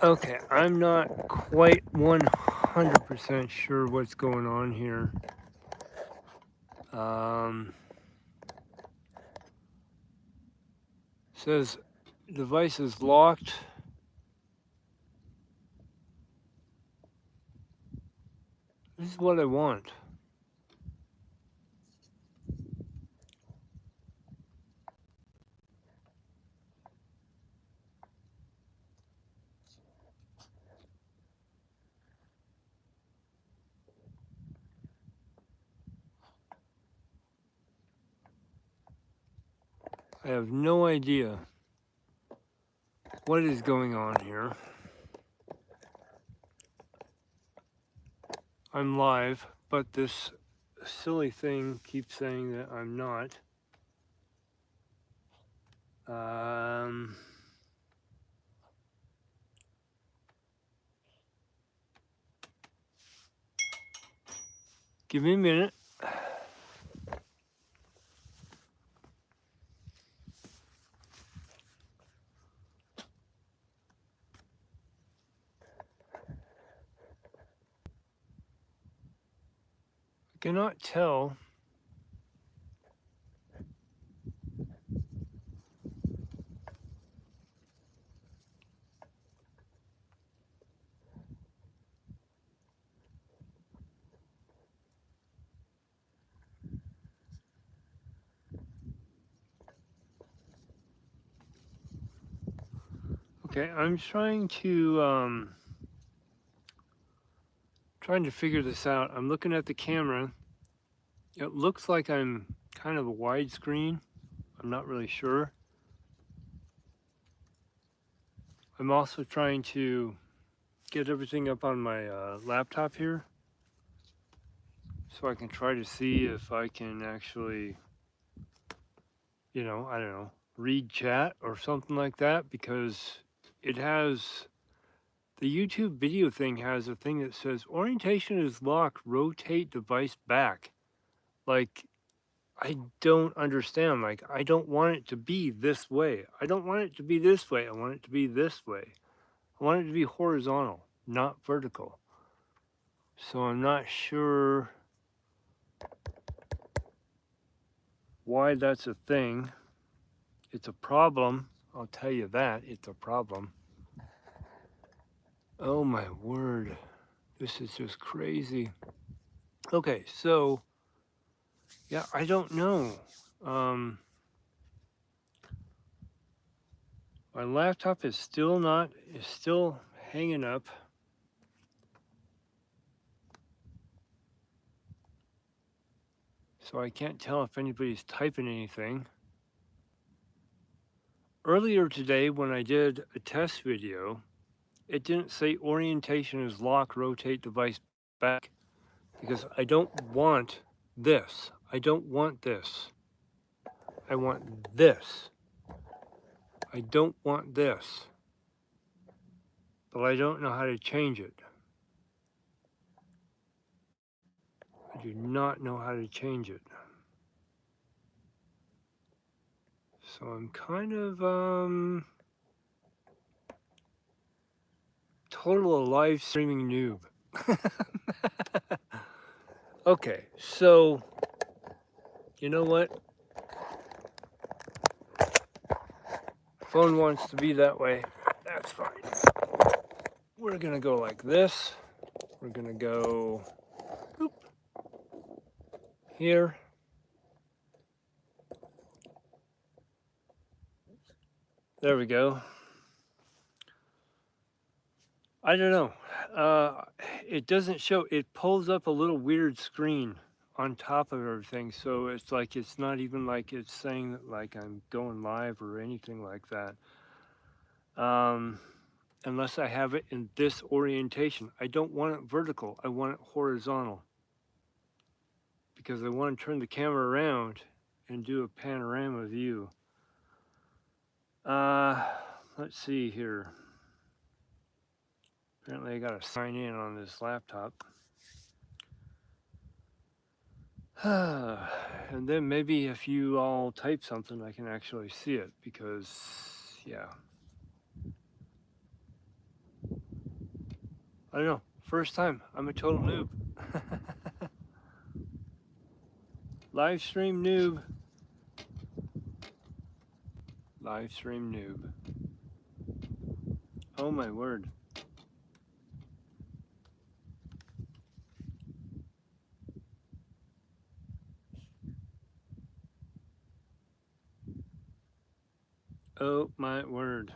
Okay, I'm not quite 100% sure what's going on here. Says device is locked. This is what I want. I have no idea what is going on here. I'm live, but this silly thing keeps saying that I'm not. Give me a minute. I cannot tell. Okay, I'm trying to figure this out. I'm looking at the camera. It looks like I'm kind of a widescreen. I'm not really sure. I'm also trying to get everything up on my laptop here so I can try to see if I can actually, I don't know, read chat or something like that, because it has, the YouTube video thing has a thing that says orientation is locked, rotate device back. Like, I don't understand. Like, I don't want it to be this way. I don't want it to be this way. I want it to be this way. I want it to be horizontal, not vertical. So I'm not sure why that's a thing. It's a problem. I'll tell you that. It's a problem. Oh my word. This is just crazy. Okay, so yeah, I don't know. My laptop is still hanging up. So I can't tell if anybody's typing anything. Earlier today, when I did a test video, it didn't say orientation is lock, rotate device back, because I don't want this. I don't want this. I want this. I don't want this. But I don't know how to change it. I do not know how to change it. So I'm kind of total live streaming noob. Okay, so you know what? Phone wants to be that way. That's fine. We're gonna go like this. We're gonna go here. There we go. I don't know. It doesn't show. It pulls up a little weird screen on top of everything, so it's like it's not even like it's saying that like I'm going live or anything like that. Unless I have it in this orientation. I don't want it vertical. I want it horizontal, because I want to turn the camera around and do a panorama view. Let's see here. Apparently I got to sign in on this laptop. And then maybe if you all type something, I can actually see it, because, yeah. I don't know. First time. I'm a total noob. Live stream noob. Live stream noob. Oh my word. Oh my word.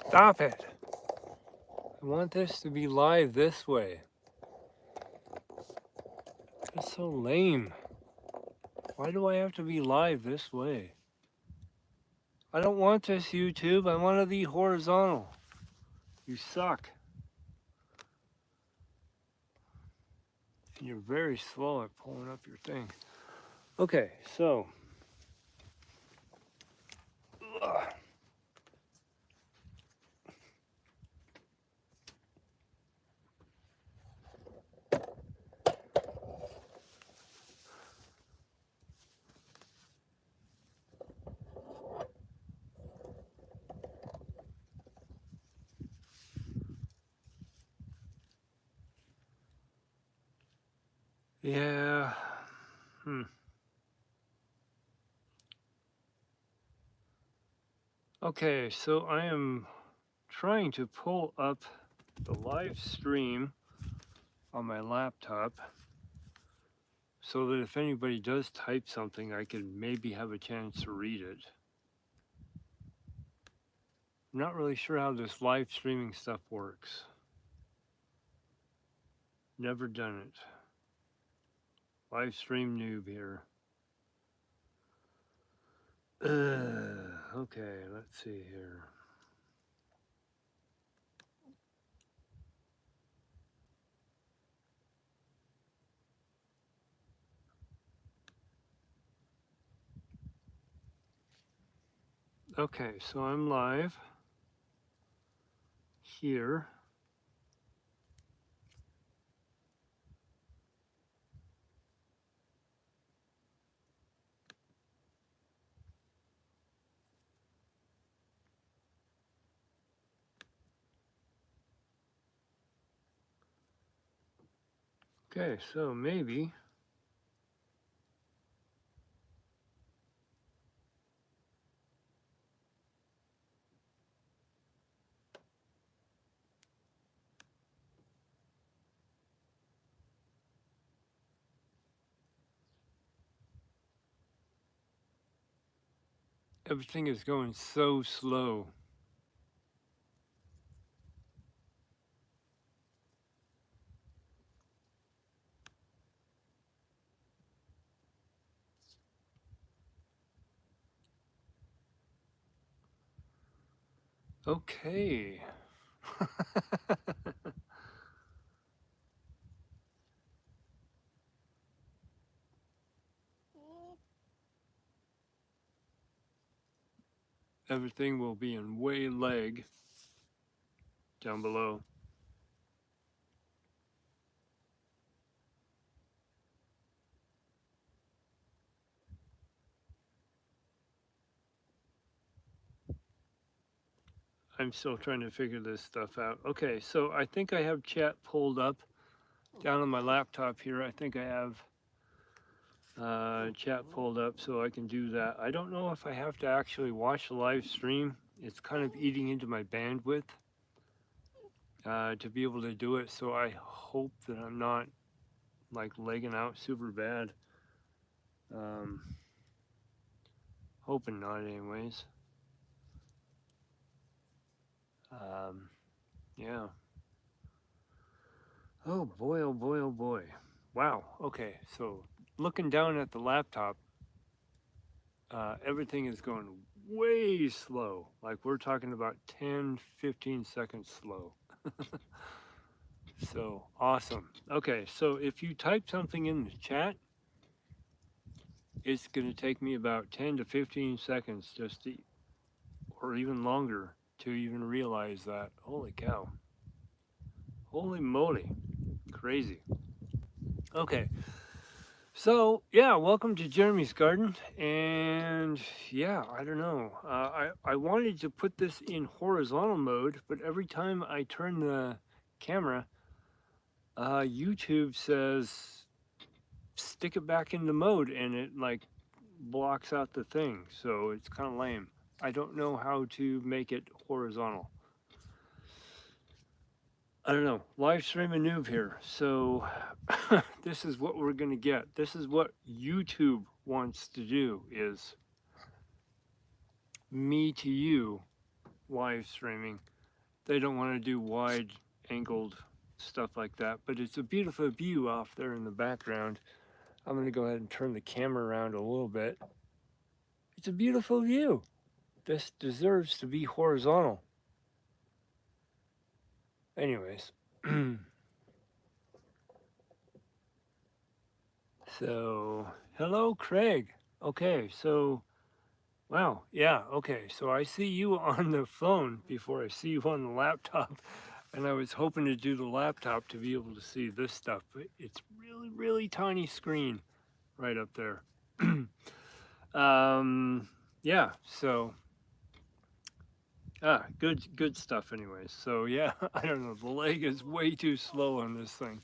Stop it. I want this to be live this way. That's so lame. Why do I have to be live this way? I don't want this, YouTube. I want to be horizontal. You suck. And you're very slow at pulling up your thing. Okay, so. Yeah. Okay, so I am trying to pull up the live stream on my laptop so that if anybody does type something, I could maybe have a chance to read it. I'm not really sure how this live streaming stuff works. Never done it. Live stream noob here. Okay, let's see here. Okay, so I'm live here. Okay, so maybe everything is going so slow. Okay. Everything will be in way leg down below. I'm still trying to figure this stuff out. Okay, so I think I have chat pulled up down on my laptop here. I think I have chat pulled up so I can do that. I don't know if I have to actually watch the live stream. It's kind of eating into my bandwidth to be able to do it. So I hope that I'm not like legging out super bad. Hoping not anyways. Yeah. Oh boy, oh boy, oh boy. Wow. Okay. So looking down at the laptop, everything is going way slow. Like we're talking about 10, 15 seconds slow. So awesome. Okay. So if you type something in the chat, it's going to take me about 10 to 15 seconds just to, or even longer to even realize that. Holy cow. Holy moly. Crazy. Okay. So, yeah, welcome to Jeremy's Garden. And yeah, I don't know. I wanted to put this in horizontal mode, but every time I turn the camera, YouTube says stick it back into mode and it like blocks out the thing. So it's kind of lame. I don't know how to make it horizontal. I don't know. Live stream a noob here. So this is what we're going to get. This is what YouTube wants to do is me to you live streaming. They don't want to do wide angled stuff like that, but it's a beautiful view off there in the background. I'm going to go ahead and turn the camera around a little bit. It's a beautiful view. This deserves to be horizontal. Anyways. So, hello, Craig. Okay, so, wow, yeah, okay. So I see you on the phone before I see you on the laptop. And I was hoping to do the laptop to be able to see this stuff, but it's really, really tiny screen right up there. Yeah, so, good stuff anyways. So yeah, I don't know, the leg is way too slow on this thing.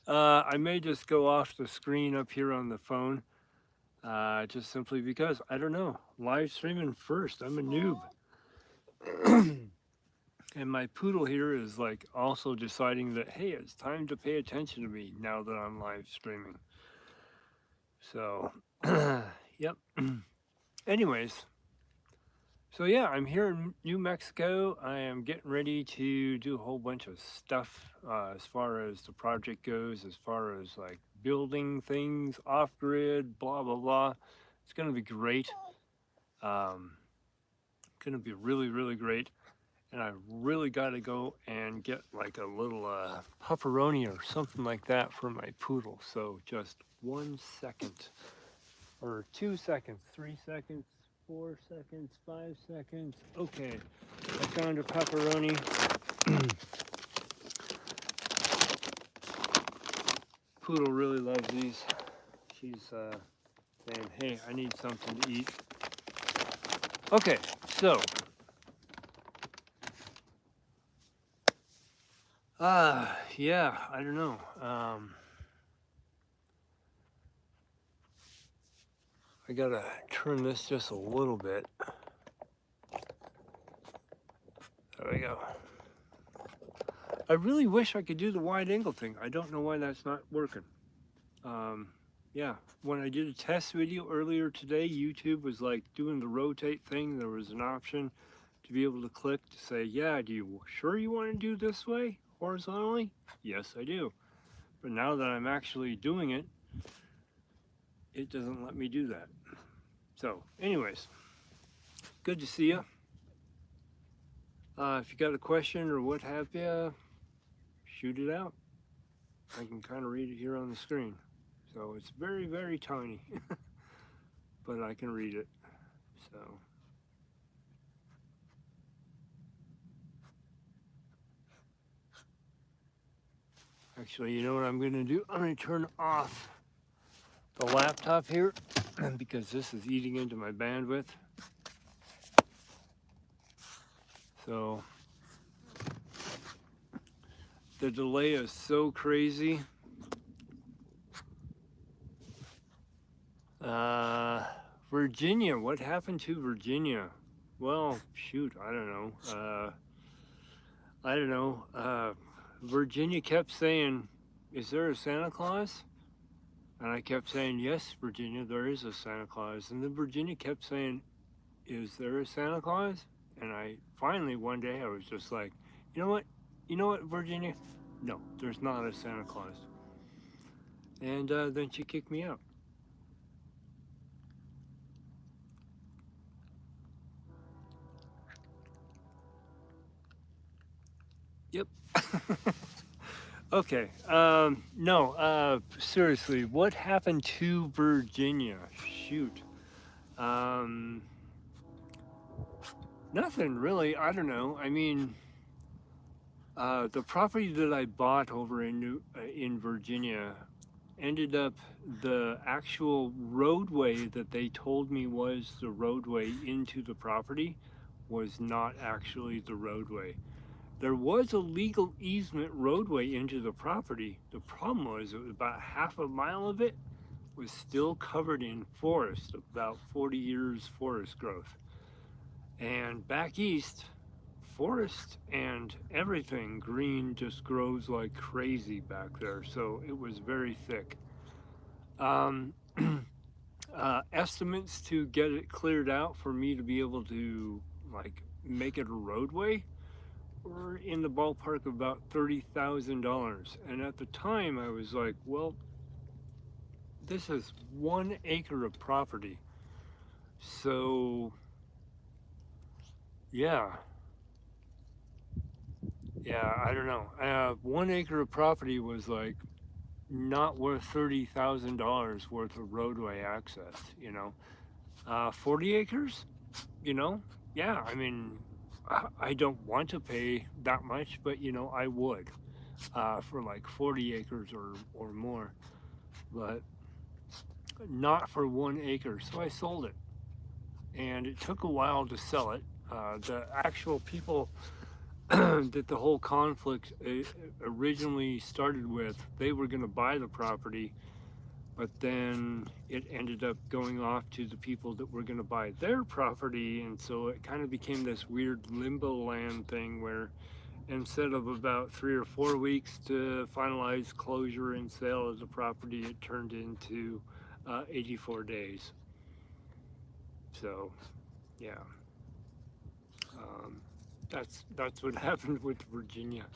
I may just go off the screen up here on the phone. Just simply because, I don't know, live streaming first. I'm a noob. And my poodle here is like also deciding that, hey, it's time to pay attention to me now that I'm live streaming. So, yep. Anyways, so yeah, I'm here in New Mexico. I am getting ready to do a whole bunch of stuff as far as the project goes, as far as like building things off grid, blah, blah, blah. It's going to be great. Going to be really, really great. And I really got to go and get like a little pepperoni or something like that for my poodle. So just 1 second or 2 seconds, 3 seconds, 4 seconds, 5 seconds. Okay, I found a pepperoni. Poodle really loves these. She's saying, hey, I need something to eat. Okay, so yeah, I don't know. I gotta turn this just a little bit. There we go. I really wish I could do the wide angle thing. I don't know why that's not working. Yeah, when I did a test video earlier today, YouTube was like doing the rotate thing. There was an option to be able to click to say, yeah, do you sure you want to do this way horizontally? Yes, I do. But now that I'm actually doing it, it doesn't let me do that. So anyways, good to see you. If you got a question or what have you, shoot it out. I can kind of read it here on the screen. So it's very, very tiny, but I can read it. So. Actually, you know what I'm going to do? I'm going to turn off the laptop here because this is eating into my bandwidth. So the delay is so crazy. Virginia, what happened to Virginia? Well, shoot, I don't know. Virginia kept saying, is there a Santa Claus? And I kept saying, yes, Virginia, there is a Santa Claus. And then Virginia kept saying, is there a Santa Claus? And I finally one day I was just like, you know what? You know what, Virginia? No, there's not a Santa Claus. And then she kicked me out. Yep. Okay. No. Seriously, what happened to Virginia? Shoot. Um, Nothing really. I don't know. I mean, the property that I bought over in Virginia ended up the actual roadway that they told me was the roadway into the property was not actually the roadway. There was a legal easement roadway into the property. The problem was it was about half a mile of it was still covered in forest, about 40 years forest growth. And back east, forest and everything green just grows like crazy back there. So it was very thick. Um, Estimates to get it cleared out for me to be able to like make it a roadway were in the ballpark of about $30,000. And at the time, I was like, well, this is 1 acre of property. So, yeah, I don't know. 1 acre of property was like not worth $30,000 worth of roadway access, 40 acres, you know, yeah, I mean, I don't want to pay that much, but I would for like 40 acres or more, but not for 1 acre. So I sold it, and it took a while to sell it. The actual people that the whole conflict originally started with, they were going to buy the property, but then it ended up going off to the people that were going to buy their property, and so it kind of became this weird limbo land thing where instead of about 3 or 4 weeks to finalize closure and sale of the property, it turned into 84 days. So, yeah, um, that's what happened with Virginia.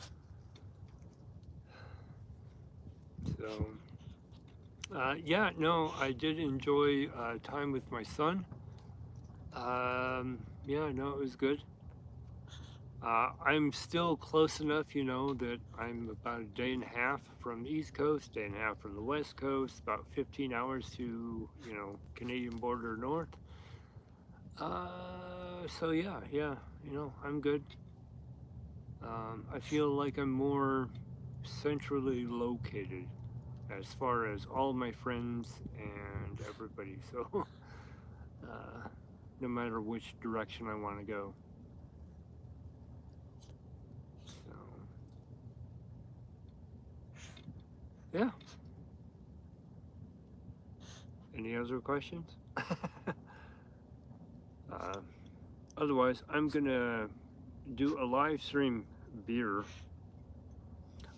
So, yeah, no, I did enjoy time with my son. Yeah, no, it was good. I'm still close enough, that I'm about a day and a half from the East Coast, day and a half from the West Coast, about 15 hours to, Canadian border north. So yeah, I'm good. I feel like I'm more centrally located as far as all my friends and everybody. So, no matter which direction I want to go. So, yeah. Any other questions? uh, Otherwise, I'm gonna do a live stream beer.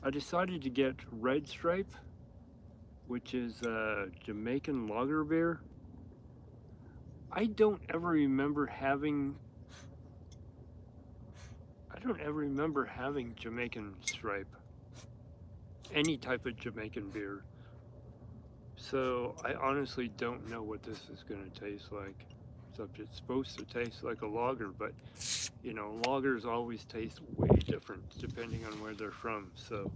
I decided to get Red Stripe, which is a Jamaican lager beer. I don't ever remember having. I don't ever remember having Jamaican Stripe, any type of Jamaican beer. So I honestly don't know what this is going to taste like. So it's supposed to taste like a lager, but lagers always taste way different depending on where they're from. So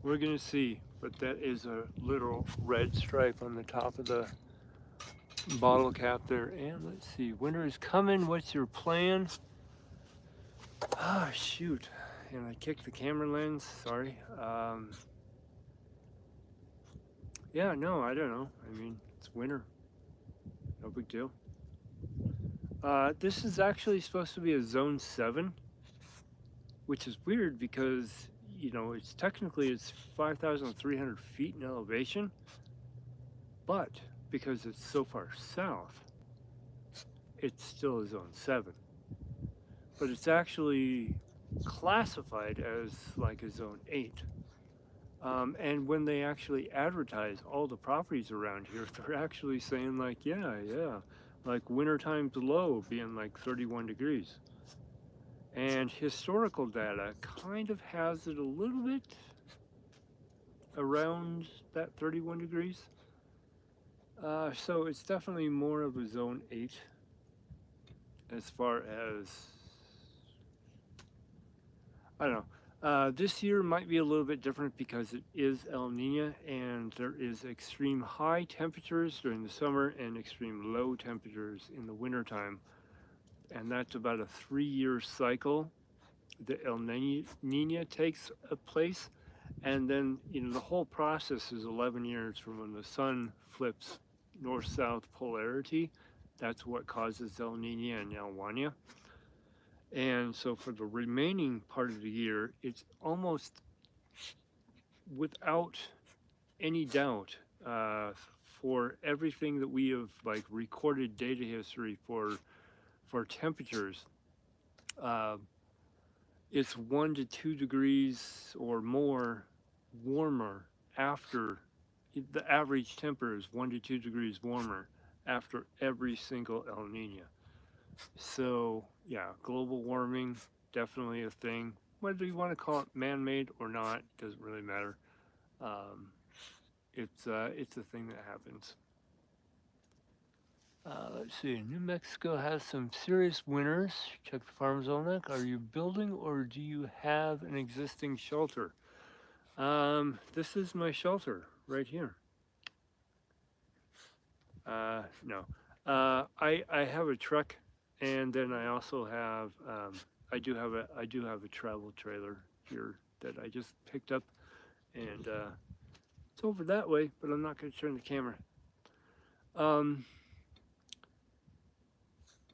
we're gonna see. But that is a literal red stripe on the top of the bottle cap there. And let's see, winter is coming. What's your plan? Ah, shoot. And I kicked the camera lens. Sorry. Yeah, no, I don't know. I mean, it's winter. No big deal. This is actually supposed to be a zone 7, which is weird because, it's 5,300 feet in elevation, but because it's so far south, it's still a zone 7. But it's actually classified as like a zone 8. And when they actually advertise all the properties around here, they're actually saying like, yeah, like wintertime's low being like 31 degrees. And historical data kind of has it a little bit around that 31 degrees. So it's definitely more of a zone 8 as far as, I don't know. This year might be a little bit different because it is El Nino and there is extreme high temperatures during the summer and extreme low temperatures in the wintertime. And that's about a 3-year cycle that El Nino takes place. And then, the whole process is 11 years from when the sun flips north-south polarity. That's what causes El Nino and El Niño. And so for the remaining part of the year, it's almost without any doubt, for everything that we have like recorded data history for temperatures, uh, it's 1 to 2 degrees or more warmer after the average temperature is 1 to 2 degrees warmer after every single El Nino. So yeah, global warming definitely a thing. Whether you want to call it man-made or not doesn't really matter. Um, it's a thing that happens. Let's see. New Mexico has some serious winters. Check the Farm's Almanac. Are you building or do you have an existing shelter? This is my shelter right here. No. I have a truck, and then I also have I do have a travel trailer here that I just picked up, and it's over that way, but I'm not going to turn the camera.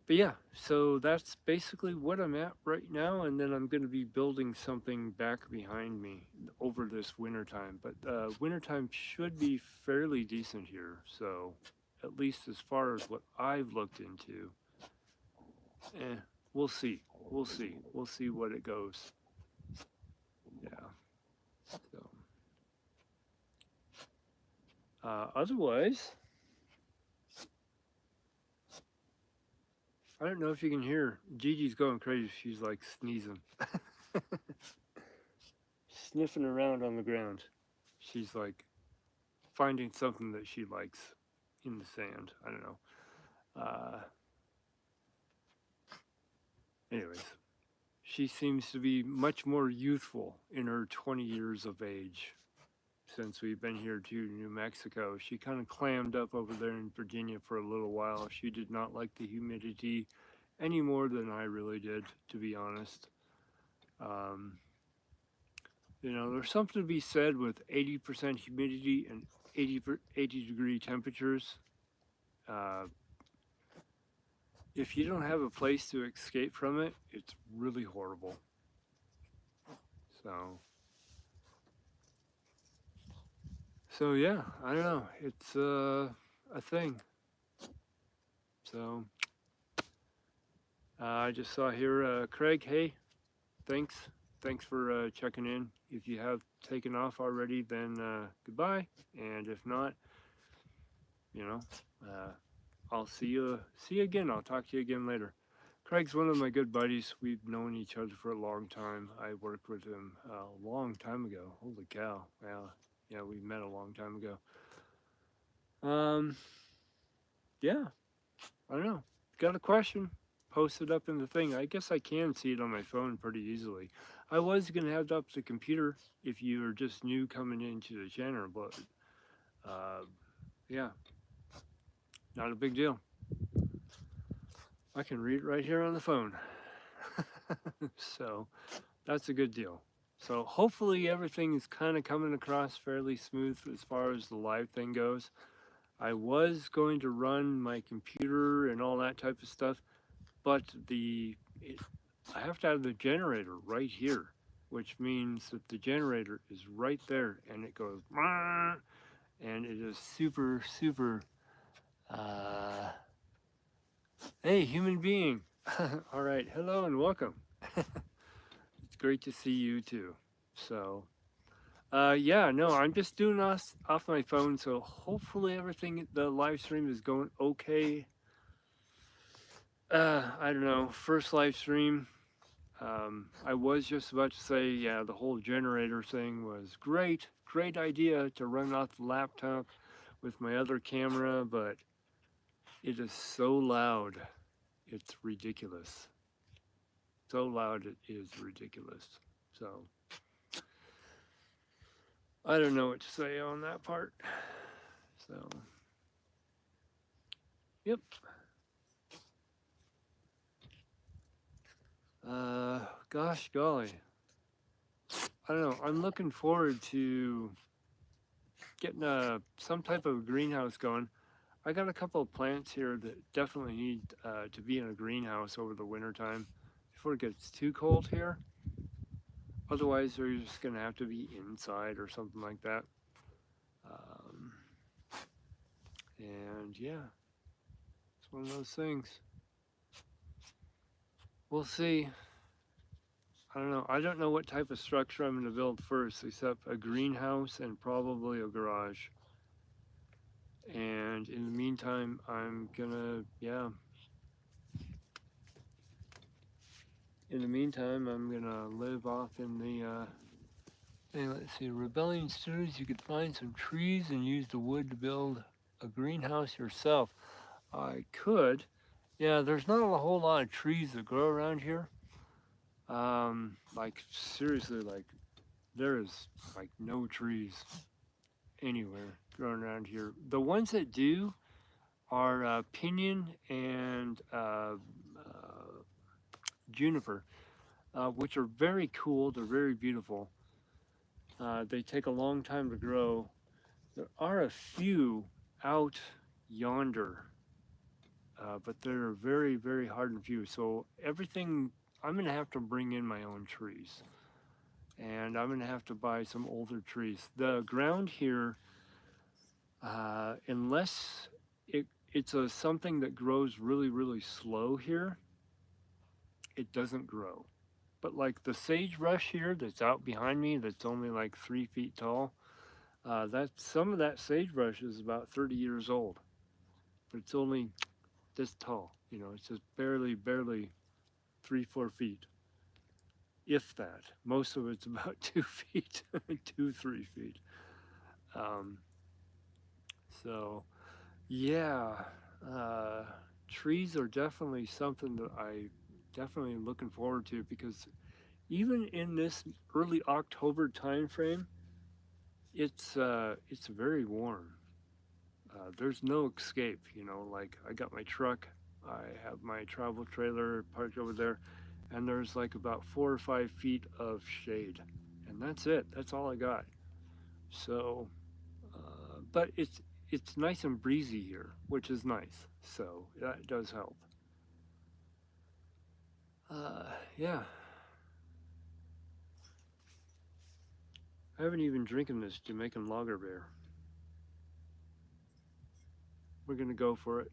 But yeah, so that's basically what I'm at right now, and then I'm going to be building something back behind me over this wintertime. But wintertime should be fairly decent here, so at least as far as what I've looked into, we'll see. We'll see. We'll see what it goes. Yeah. So otherwise, I don't know if you can hear. Gigi's going crazy. She's like sneezing. Sniffing around on the ground. She's like finding something that she likes in the sand. I don't know. Anyways, she seems to be much more youthful in her 20 years of age since we've been here to New Mexico. She kind of clammed up over there in Virginia for a little while. She did not like the humidity any more than I really did, to be honest. There's something to be said with 80% humidity and 80 degree temperatures. If you don't have a place to escape from it, it's really horrible. So yeah, I don't know. It's a thing. So I just saw here, Craig. Hey, thanks for checking in. If you have taken off already, then goodbye. And if not, I'll see you again. I'll talk to you again later. Craig's one of my good buddies. We've known each other for a long time. I worked with him a long time ago. Holy cow! Yeah, we met a long time ago. Yeah, I don't know. Got a question? Post it up in the thing. I guess I can see it on my phone pretty easily. I was gonna have it up the computer if you are just new coming into the channel, but yeah, not a big deal. I can read it right here on the phone. So that's a good deal. So hopefully everything is kind of coming across fairly smooth as far as the live thing goes. I was going to run my computer and all that type of stuff, but I have to have the generator right here, which means that the generator is right there and it goes, and it is super, super, hey, human being. All right, hello and welcome. It's great to see you too. So, yeah, no, I'm just doing this off my phone, so hopefully everything, the live stream is going okay. I don't know, first live stream. I was just about to say, yeah, the whole generator thing was great, great idea to run off the laptop with my other camera, but it is so loud, it's ridiculous. So loud, it is ridiculous. So, I don't know what to say on that part. So, yep. Gosh golly. I don't know. I'm looking forward to getting some type of greenhouse going. I got a couple of plants here that definitely need to be in a greenhouse over the winter time before it gets too cold here. Otherwise, they're just going to have to be inside or something like that. Um, and yeah, it's one of those things. We'll see. I don't know. I don't know what type of structure I'm going to build first, except a greenhouse and probably a garage. And in the meantime, I'm gonna, yeah. In the meantime, I'm gonna live off in the, hey, let's see, Rebellion Studios, you could find some trees and use the wood to build a greenhouse yourself. I could. Yeah, there's not a whole lot of trees that grow around here. Like, seriously, like, there is, like, no trees anywhere growing around here. The ones that do are pinyon and juniper, which are very cool. They're very beautiful. They take a long time to grow. There are a few out yonder, but they're very, very hard and few. So everything, I'm going to have to bring in my own trees. And I'm going to have to buy some older trees. The ground here, unless it's something that grows really, really slow here, it doesn't grow. But like the sagebrush here that's out behind me, that's only like 3 feet tall, some of that sagebrush is about 30 years old, but it's only this tall. You know, it's just barely 3, 4 feet, if that. Most of it's about 2 feet, 2, 3 feet. Um, so, yeah, uh, trees are definitely something that I definitely looking forward to, because even in this early October time frame, it's very warm. There's no escape, you know. Like, I got my truck, I have my travel trailer parked over there, and there's like about 4 or 5 feet of shade, and that's it. That's all I got. So, but it's nice and breezy here, which is nice. So that does help. Yeah, I haven't even drinking this Jamaican lager beer. We're gonna go for it.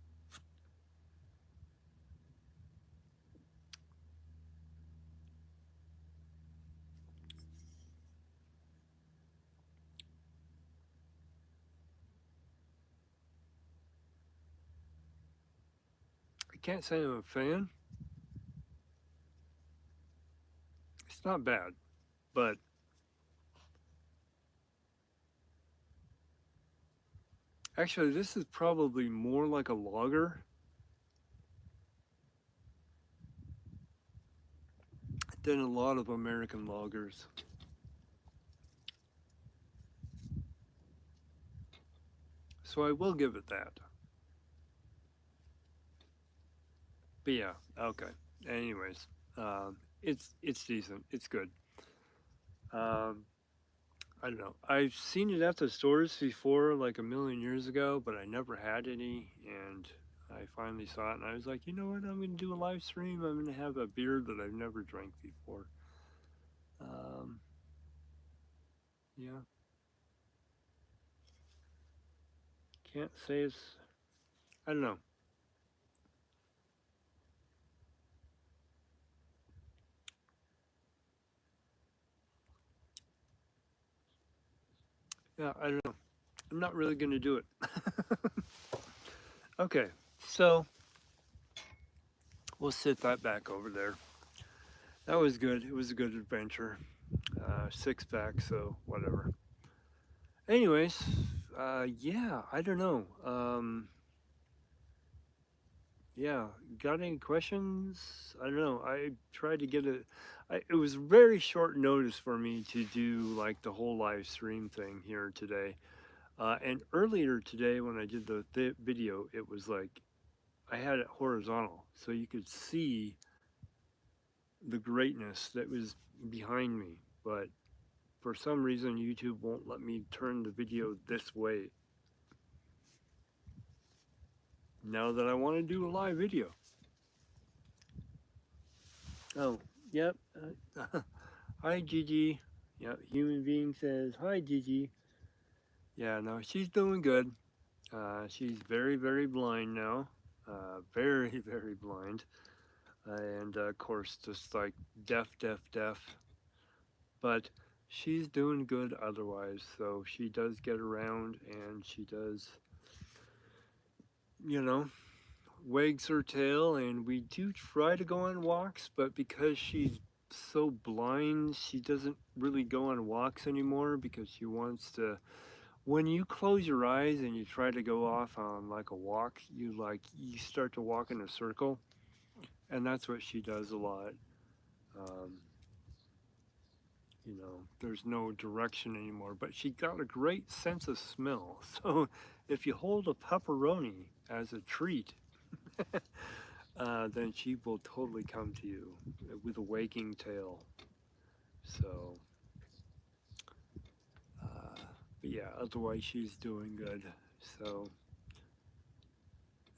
I can't say I'm a fan. It's not bad, but actually, this is probably more like a lager than a lot of American lagers. So I will give it that. But yeah, okay. Anyways, it's decent. It's good. Um, I don't know. I've seen it at the stores before, like a million years ago, but I never had any, and I finally saw it, and I was like, you know what? I'm gonna do a live stream. I'm gonna have a beer that I've never drank before. Um, yeah, can't say it's. I don't know. Yeah, I don't know. I'm not really gonna do it. Okay, so we'll sit that back over there. that was good. It was a good adventure. 6 pack, so whatever. Anyways, yeah, I don't know. Yeah, got any questions? I don't know. I tried to get it. It was very short notice for me to do like the whole live stream thing here today. And earlier today, when I did the video, it was like I had it horizontal, so you could see the greatness that was behind me. But for some reason, YouTube won't let me turn the video this way now that I want to do a live video. Oh, yep. Hi, Gigi. Yep, human being says, hi, Gigi. Yeah, no, she's doing good. She's very, very blind now. Very, very blind. And of course, just like deaf, deaf, deaf. But she's doing good otherwise. So she does get around and she does, you know, wags her tail. And we do try to go on walks, but because she's so blind, she doesn't really go on walks anymore because she wants to. When you close your eyes and you try to go off on like a walk, you start to walk in a circle, and that's what she does a lot. Um, there's no direction anymore, but she got a great sense of smell. So if you hold a pepperoni as a treat, then she will totally come to you with a wagging tail. So, but yeah, otherwise she's doing good. So.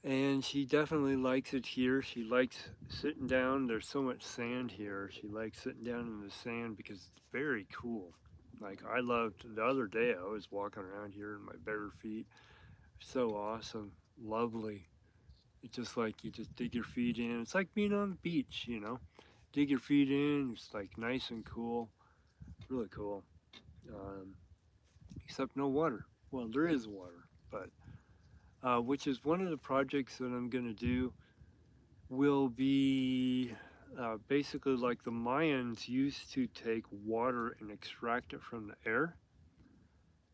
And she definitely likes it here. She likes sitting down. There's so much sand here. She likes sitting down in the sand because it's very cool. Like I loved the other day, I was walking around here in my bare feet. So awesome, lovely. It's just like you just dig your feet in. It's like being on the beach, Dig your feet in. It's like nice and cool, really cool. Um, except no water. Well, there is water, but which is one of the projects that I'm going to do will be basically like the Mayans used to take water and extract it from the air.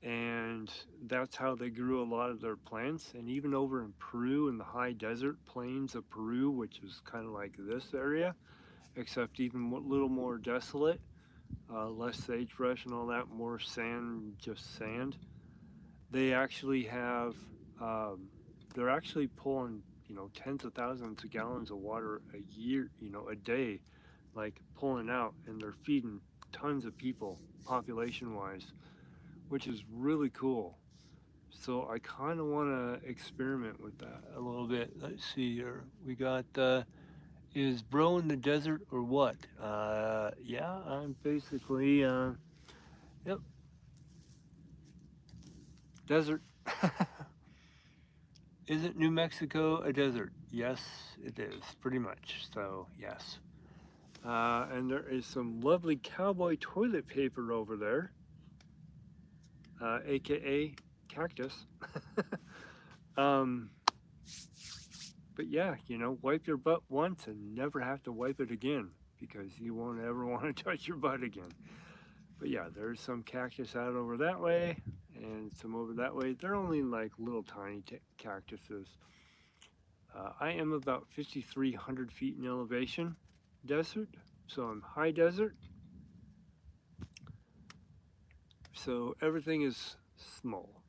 And that's how they grew a lot of their plants. And even over in Peru, in the high desert plains of Peru, which is kind of like this area, except even a little more desolate, less sagebrush and all that, more sand, just sand. They actually have, they're actually pulling, tens of thousands of gallons of water a year, a day, like pulling out, and they're feeding tons of people, population wise, which is really cool. So I kind of want to experiment with that a little bit. Let's see here. We got, is bro in the desert or what? Yeah, I'm basically, yep, desert. Isn't New Mexico a desert? Yes, it is, pretty much. So, yes. And there is some lovely cowboy toilet paper over there, aka cactus. um, but yeah, wipe your butt once and never have to wipe it again because you won't ever want to touch your butt again. But yeah, there's some cactus out over that way and some over that way. They're only like little tiny cactuses. I am about 5,300 feet in elevation, desert, so I'm high desert. So everything is small.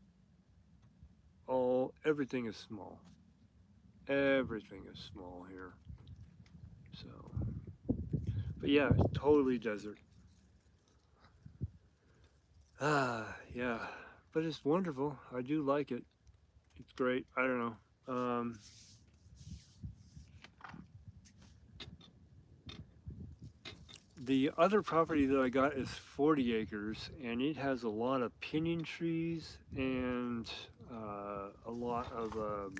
Everything is small. Everything is small here. So, but yeah, it's totally desert. Yeah, but it's wonderful. I do like it. It's great. I don't know. The other property that I got is 40 acres, and it has a lot of pinyon trees and a lot of.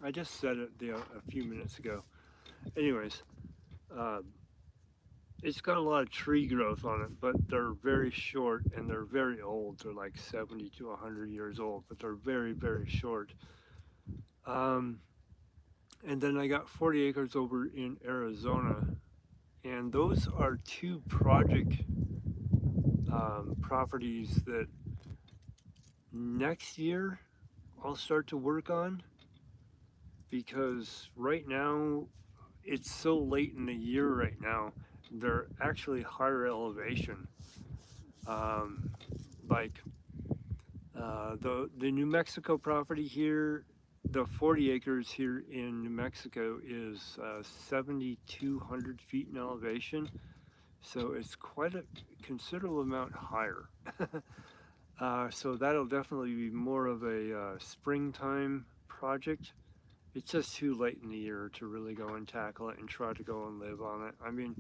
I just said it a few minutes ago. Anyways, uh, it's got a lot of tree growth on it, but they're very short and they're very old. They're like 70 to 100 years old, but they're very, very short. And then I got 40 acres over in Arizona, And those are two project properties that next year I'll start to work on, because right now it's so late in the year right now. They're actually higher elevation. Um, like the New Mexico property here, the 40 acres here in New Mexico is 7,200 feet in elevation. So it's quite a considerable amount higher. So that'll definitely be more of a springtime project. It's just too late in the year to really go and tackle it and try to go and live on it. I mean,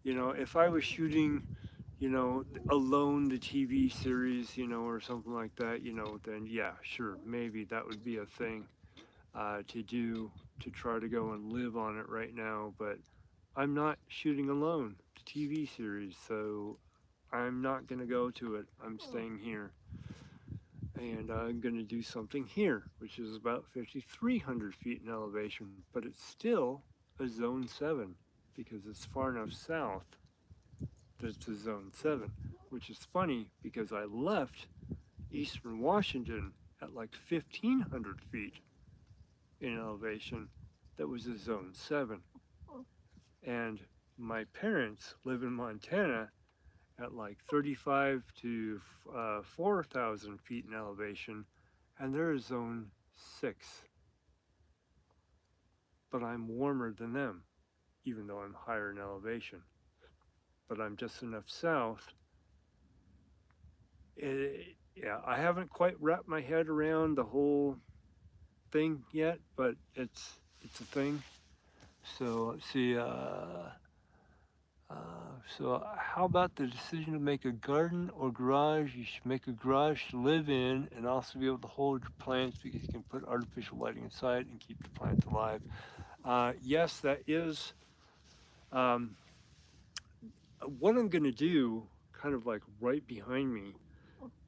if I was shooting, Alone, the TV series, or something like that, then yeah, sure, maybe that would be a thing to do, to try to go and live on it right now. But I'm not shooting Alone, the TV series, so I'm not going to go to it. I'm staying here. And I'm going to do something here, which is about 5,300 feet in elevation, but it's still a zone 7 because it's far enough south that it's a zone 7, which is funny because I left eastern Washington at like 1,500 feet in elevation that was a zone 7. And my parents live in Montana at like 35 to 4,000 feet in elevation, and they're a zone 6. But I'm warmer than them, even though I'm higher in elevation. But I'm just enough south. Yeah, I haven't quite wrapped my head around the whole thing yet, but it's a thing. So let's see. So how about the decision to make a garden or garage? You should make a garage to live in and also be able to hold your plants, because you can put artificial lighting inside and keep the plants alive. Yes, that is um, what I'm going to do, kind of like right behind me,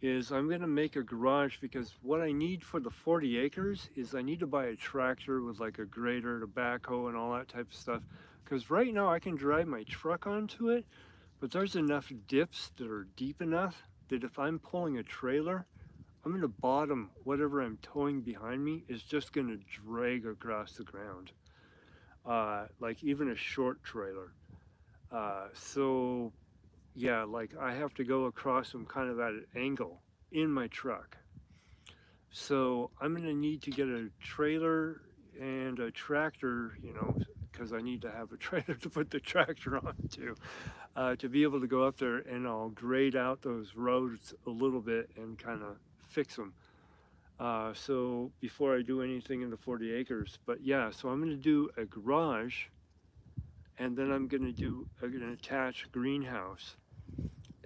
is I'm going to make a garage, because what I need for the 40 acres is I need to buy a tractor with like a grader, a backhoe, and all that type of stuff. Because right now I can drive my truck onto it, but there's enough dips that are deep enough that if I'm pulling a trailer, I'm going to bottom whatever I'm towing behind me is just going to drag across the ground, like even a short trailer. So yeah, like I have to go across them kind of at an angle in my truck. So I'm going to need to get a trailer and a tractor, because I need to have a trailer to put the tractor onto, to be able to go up there, and I'll grade out those roads a little bit and kind of fix them. So before I do anything in the 40 acres, but yeah, so I'm going to do a garage, and then I'm going to do an attached greenhouse.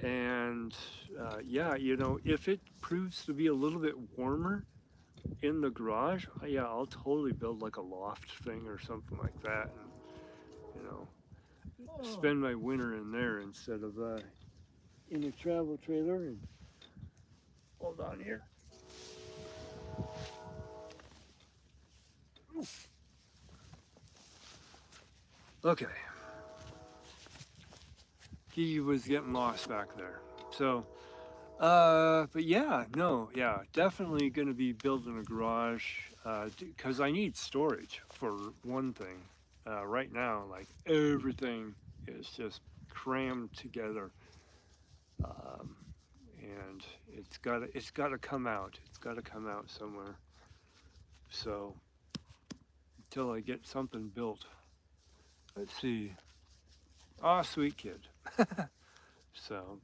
And yeah, if it proves to be a little bit warmer in the garage, yeah, I'll totally build like a loft thing or something like that, and spend my winter in there instead of in a travel trailer. And hold on here. Okay. He was getting lost back there. So, but yeah, no, yeah, definitely going to be building a garage, because I need storage for one thing. Right now, like everything is just crammed together, um, and it's got to come out. It's got to come out somewhere. So until I get something built, let's see. Ah, sweet kid. So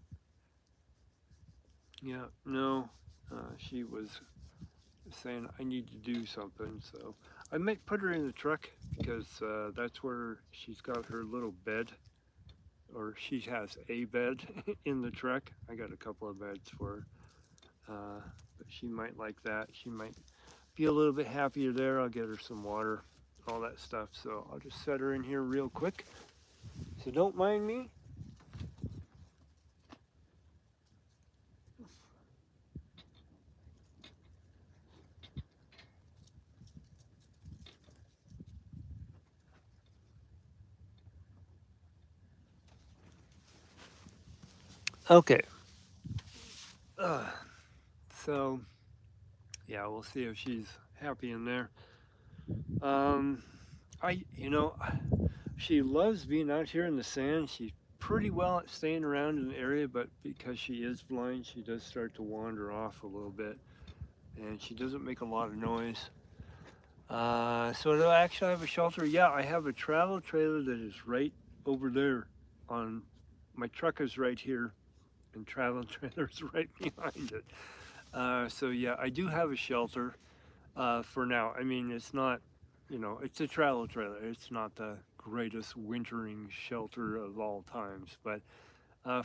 yeah, no, she was saying I need to do something, so I might put her in the truck, because that's where she's got her little bed, or she has a bed in the truck. I got a couple of beds for her, but she might like that. She might be a little bit happier there. I'll get her some water, all that stuff. So I'll just set her in here real quick. So don't mind me. Okay. Uh, so yeah, we'll see if she's happy in there. Um, you know, she loves being out here in the sand. She's pretty well at staying around in the area, but because she is blind, she does start to wander off a little bit, and she doesn't make a lot of noise. So do I actually have a shelter? Yeah, I have a travel trailer that is right over there. On my truck is right here, and travel trailer's right behind it. So yeah, I do have a shelter for now. I mean, it's not, it's a travel trailer. It's not the greatest wintering shelter of all times, but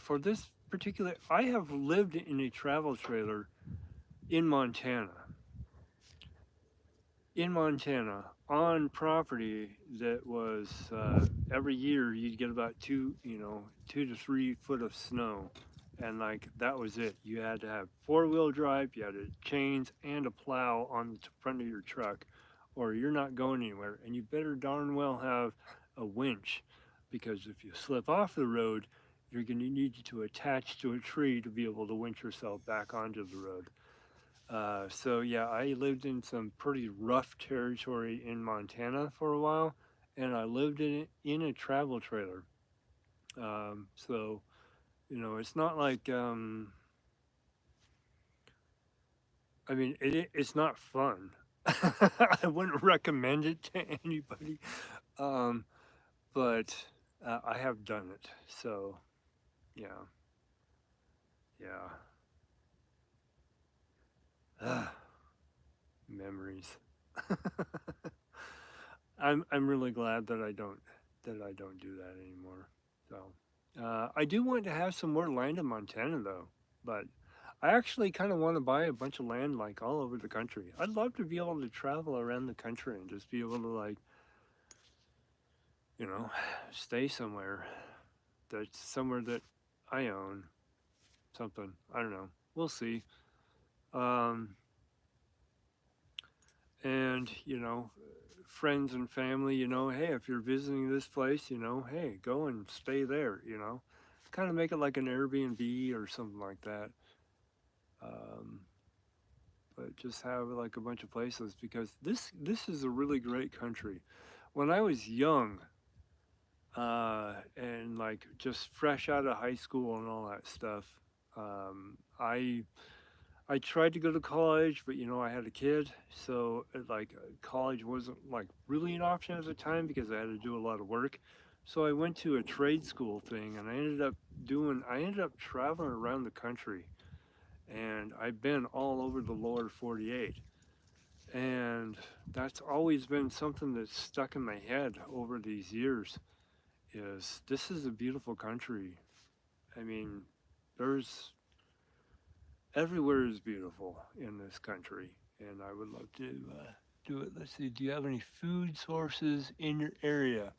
for this particular, I have lived in a travel trailer in Montana. In Montana, on property that was every year you'd get about 2 to 3 foot of snow, and like that was it. You had to have 4-wheel drive, you had chains and a plow on the front of your truck, or you're not going anywhere. And you better darn well have a winch, because if you slip off the road, you're going to need to attach to a tree to be able to winch yourself back onto the road. So yeah, I lived in some pretty rough territory in Montana for a while, and I lived in a travel trailer. So it's not like I mean, it's not fun. I wouldn't recommend it to anybody, um, but I have done it. So yeah, yeah. Ah, memories. I'm really glad that I don't do that anymore. So I do want to have some more land in Montana though, but I actually kind of want to buy a bunch of land like all over the country. I'd love to be able to travel around the country and just be able to like you know stay somewhere that's somewhere that I own something. I don't know. We'll see. Um, and friends and family, hey, if you're visiting this place, hey, go and stay there, kind of make it like an Airbnb or something like that. um, but just have like a bunch of places, because this is a really great country. When I was young, and like just fresh out of high school and all that stuff, I tried to go to college, but I had a kid, so college wasn't like really an option at the time because I had to do a lot of work. So I went to a trade school thing, and I ended up traveling around the country, and I've been all over the lower 48. And that's always been something that's stuck in my head over these years, is this is a beautiful country. I mean, there's everywhere is beautiful in this country, and I would love to do it. Let's see. Do you have any food sources in your area?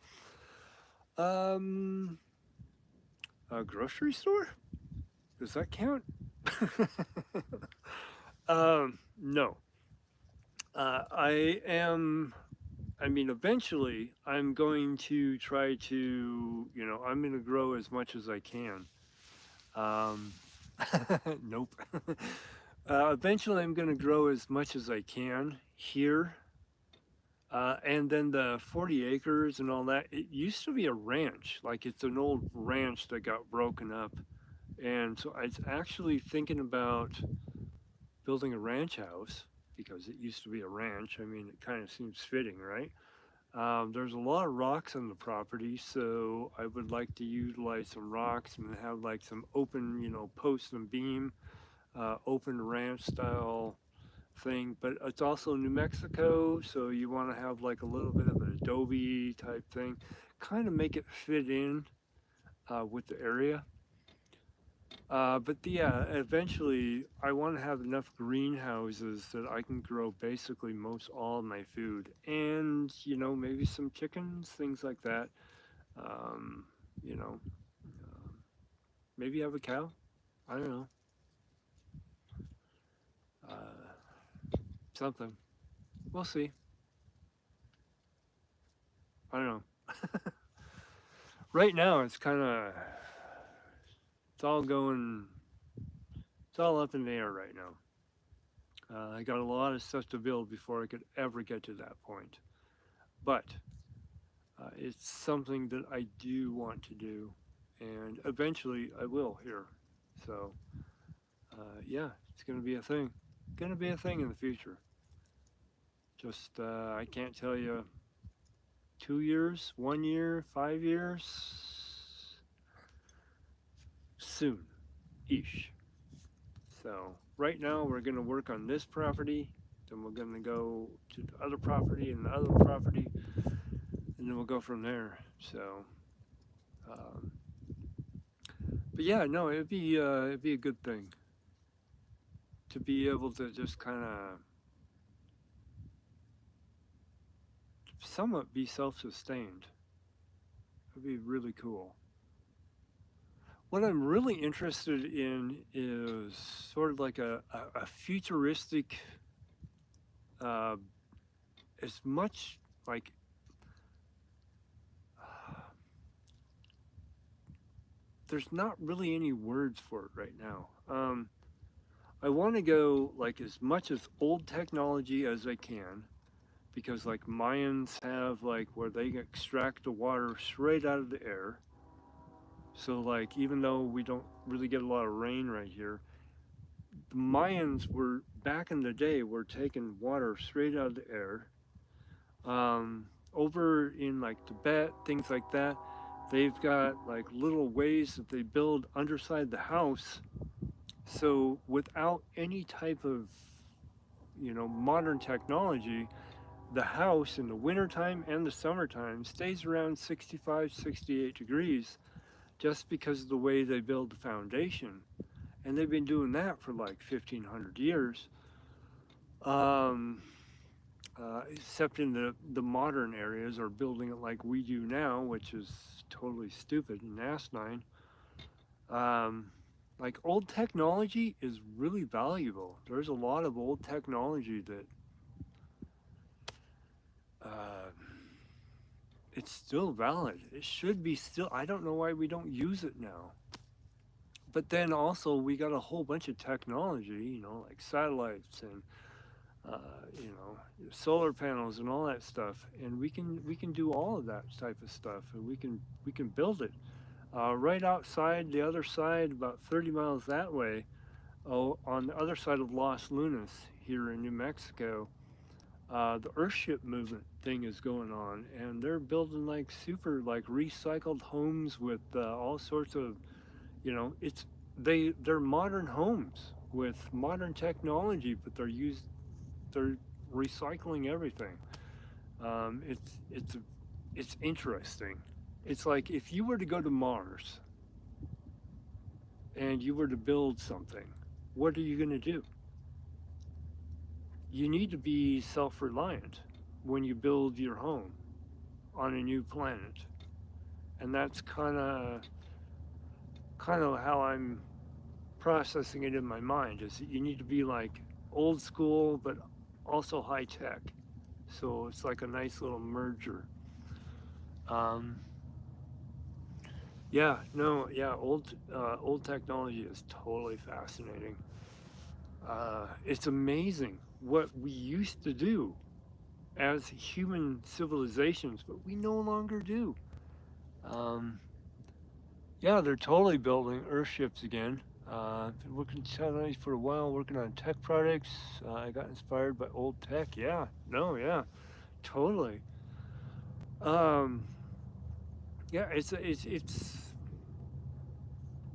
Um, a grocery store? Does that count? No. I am. I mean, eventually, I'm going to try to. I'm going to grow as much as I can. Um, nope. Eventually, I'm going to grow as much as I can here. And then the 40 acres and all that, it used to be a ranch. Like it's an old ranch that got broken up. And so I was actually thinking about building a ranch house, because it used to be a ranch. I mean, it kind of seems fitting, right? There's a lot of rocks on the property, so I would like to utilize some rocks and have like some open, post and beam, open ranch style thing. But it's also New Mexico, so you want to have like a little bit of an adobe type thing, kind of make it fit in with the area. But yeah, eventually I want to have enough greenhouses that I can grow basically most all of my food, and maybe some chickens, things like that. Um, you know, maybe have a cow. I don't know. Something. We'll see. I don't know. Right now it's kind of it's all going, it's all up in the air right now. I got a lot of stuff to build before I could ever get to that point. But it's something that I do want to do, and eventually I will here. So, yeah, it's going to be a thing. Going to be a thing in the future. Just, I can't tell you 2 years, 1 year, 5 years, soon ish. So, right now we're going to work on this property, then we're going to go to the other property and the other property, and then we'll go from there. So, um, but yeah, no, it'd be a good thing to be able to just kind of somewhat be self-sustained. It'd be really cool. What I'm really interested in is sort of like a futuristic, uh, as much like there's not really any words for it right now. I want to go like as much as old technology as I can, because like Mayans have like where they extract the water straight out of the air. So like even though we don't really get a lot of rain right here, the Mayans were back in the day were taking water straight out of the air. Over in like Tibet, things like that, they've got like little ways that they build underside the house. So without any type of modern technology, the house in the wintertime and the summertime stays around 65, 68 degrees just because of the way they build the foundation. And they've been doing that for like 1,500 years. Except in the modern areas are building it like we do now, which is totally stupid and asinine. Um, like old technology is really valuable. There's a lot of old technology that uh, it's still valid. It should be still. I don't know why we don't use it now. But then also we got a whole bunch of technology, like satellites and uh, solar panels and all that stuff, and we can do all of that type of stuff, and we can build it right outside the other side, about 30 miles that way. Oh, on the other side of Los Lunas here in New Mexico, the Earthship movement thing is going on, and they're building like super like recycled homes with all sorts of, it's they're modern homes with modern technology, but they're recycling everything. It's interesting. It's like if you were to go to Mars and you were to build something, what are you going to do? You need to be self-reliant when you build your home on a new planet, and that's kind of how I'm processing it in my mind. Is that you need to be like old school, but also high tech. So it's like a nice little merger. Um, Yeah, no, yeah, old technology is totally fascinating. It's amazing what we used to do as human civilizations, but we no longer do. Um, yeah, they're totally building Earthships again. I've been working satellites for a while, working on tech projects. I got inspired by old tech. Yeah, no, yeah, totally. Um, yeah, it's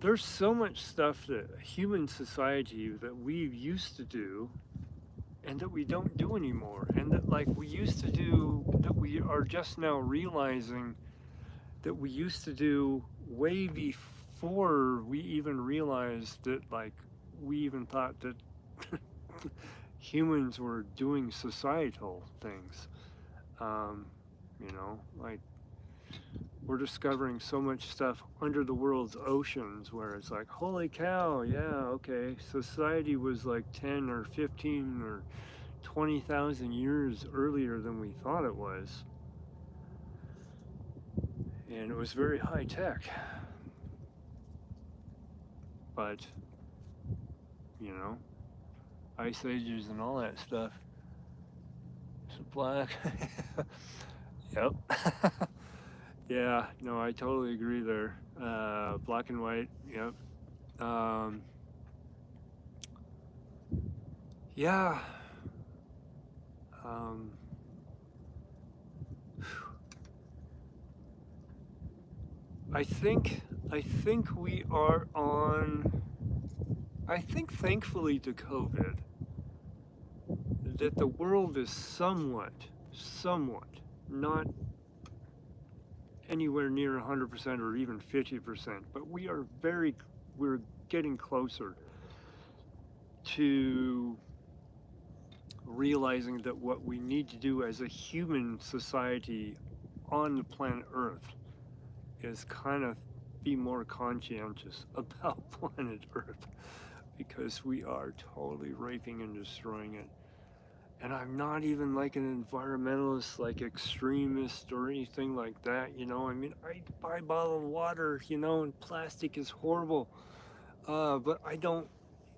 there's so much stuff that human society that we used to do and that we don't do anymore, and that like we used to do that we are just now realizing that we used to do way before we even realized that like we even thought that humans were doing societal things. Like we're discovering so much stuff under the world's oceans where it's like, holy cow, yeah, okay, society was like 10 or 15 or 20,000 years earlier than we thought it was. And it was very high tech. but you know, ice ages and all that stuff. So black. Yep. Yeah, no, I totally agree there. Black and white, yep. Um, yeah. Um, I think we are on. I think thankfully to COVID that the world is somewhat, not anywhere near 100% or even 50%, but we're getting closer to realizing that what we need to do as a human society on the planet Earth is kind of be more conscientious about planet Earth because we are totally raping and destroying it. And I'm not even like an environmentalist, like extremist or anything like that, you know. I mean, I buy bottled water, you know, and plastic is horrible. But I don't,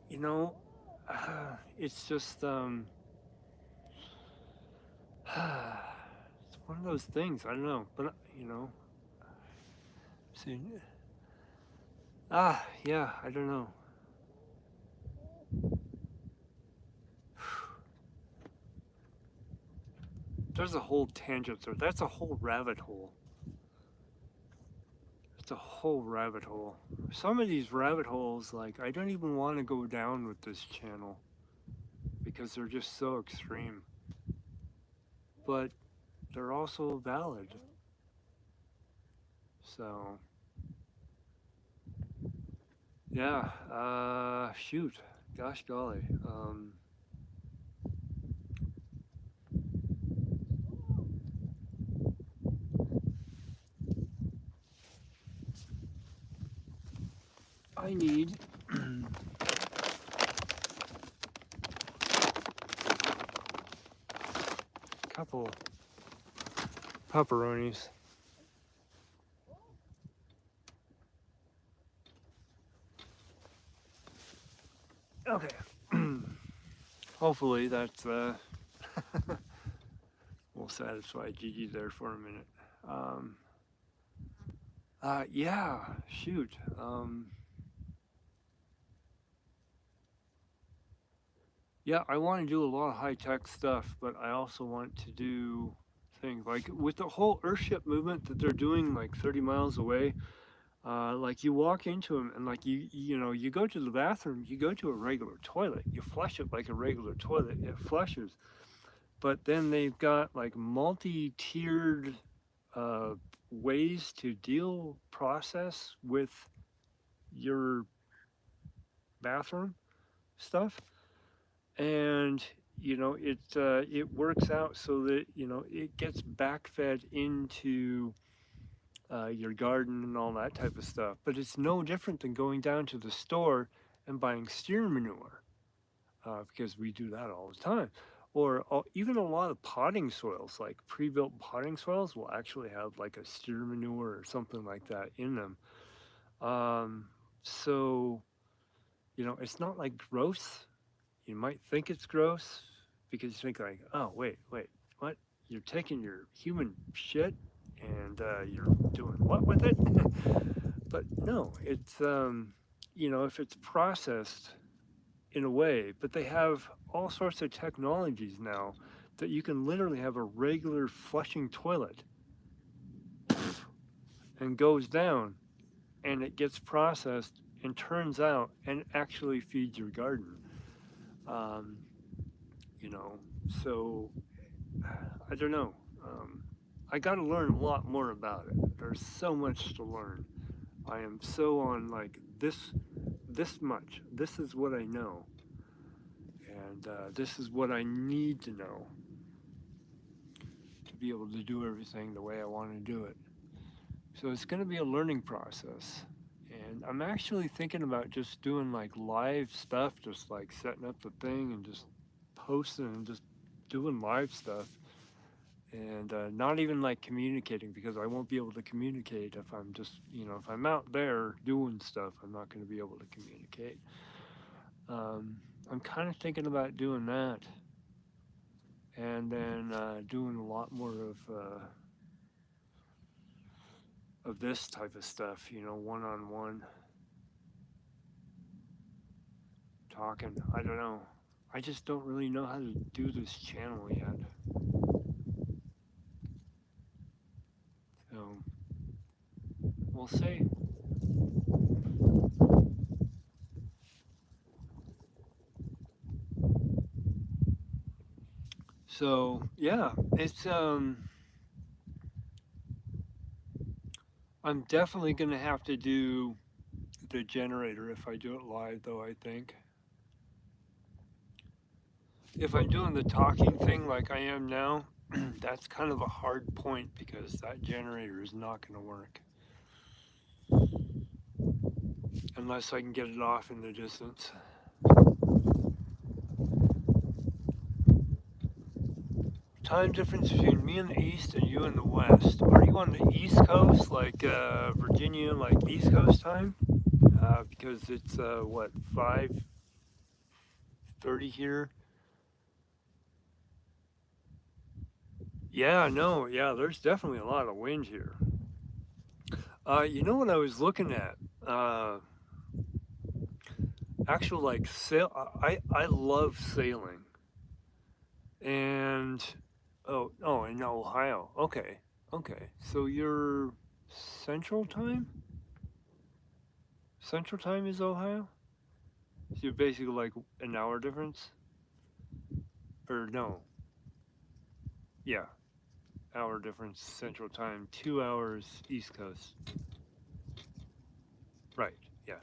you know, it's just, it's one of those things. I don't know, but you know, see, yeah, I don't know. There's a whole tangent there. That's a whole rabbit hole. It's a whole rabbit hole. Some of these rabbit holes, like, I don't even want to go down with this channel because they're just so extreme. But they're also valid. So, yeah, shoot, gosh golly. I need a couple pepperonis. Okay. Hopefully that's will satisfy Gigi there for a minute. Um, yeah, shoot. Yeah, I want to do a lot of high tech stuff, but I also want to do things like with the whole Earthship movement that they're doing like 30 miles away. Like you walk into them and like you know, you go to the bathroom, you go to a regular toilet, you flush it like a regular toilet, it flushes. But then they've got like multi-tiered uh, ways to process with your bathroom stuff, and you know it works out so that you know it gets backfed into your garden and all that type of stuff. But it's no different than going down to the store and buying steer manure because we do that all the time. Or even a lot of potting soils, like pre-built potting soils, will actually have like a steer manure or something like that in them. Um, so, you know, it's not like gross. You might think it's gross because you think like, oh, wait, what? You're taking your human shit and you're doing what with it? But no, it's, you know, if it's processed in a way, but they have all sorts of technologies now that you can literally have a regular flushing toilet and goes down and it gets processed and turns out and actually feeds your garden. Um, you know, so I don't know. I got to learn a lot more about it. There's so much to learn. I am so on like this much. This is what I know, and this is what I need to know to be able to do everything the way I want to do it. So it's going to be a learning process. And I'm actually thinking about just doing like live stuff, just like setting up the thing and just posting and just doing live stuff and not even like communicating, because I won't be able to communicate if I'm just, if I'm out there doing stuff, I'm not going to be able to communicate. Um, I'm kind of thinking about doing that, and then doing a lot more of this type of stuff, one-on-one talking. I don't know. I just don't really know how to do this channel yet. So we'll see. So yeah, it's I'm definitely gonna have to do the generator if I do it live, though. I think if I'm doing the talking thing like I am now, that's kind of a hard point because that generator is not going to work unless I can get it off in the distance. Time difference between me in the east and you in the west. Are you on the east coast, like Virginia, like East Coast time? Because it's what, 5:30 here. Yeah, no, yeah, there's definitely a lot of wind here. You know what I was looking at? Uh, Actual like sail. I love sailing, and oh, in Ohio. Okay, okay. So you're Central Time. Central Time is Ohio. So you're basically like an hour difference, or no? Yeah, hour difference Central Time. 2 hours East Coast. Right. Yeah.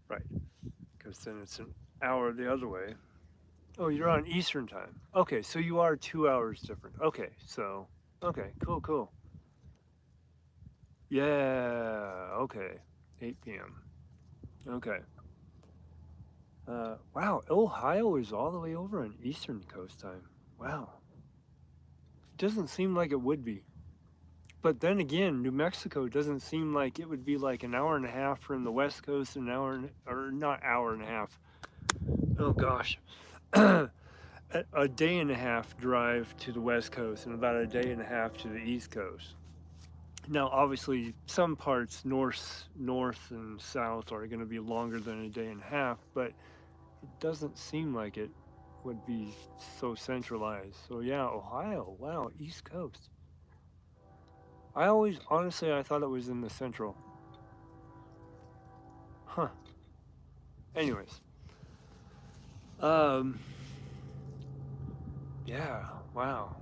Right. Because then it's an hour the other way. Oh, you're on Eastern Time. Okay, so you are 2 hours different. Okay, so okay, cool, cool. Yeah, okay. 8 p.m. Okay. Wow, Ohio is all the way over on Eastern Coast time. Wow. Doesn't seem like it would be. But then again, New Mexico doesn't seem like it would be like an hour and a half from the West Coast, or not hour and a half. Oh gosh. A day and a half drive to the West Coast and about a day and a half to the East Coast. Now, obviously, some parts north and south are going to be longer than a day and a half, but it doesn't seem like it would be so centralized. So yeah, Ohio, wow, East Coast. I always, honestly, I thought it was in the central. Huh. Anyways, um, yeah, wow.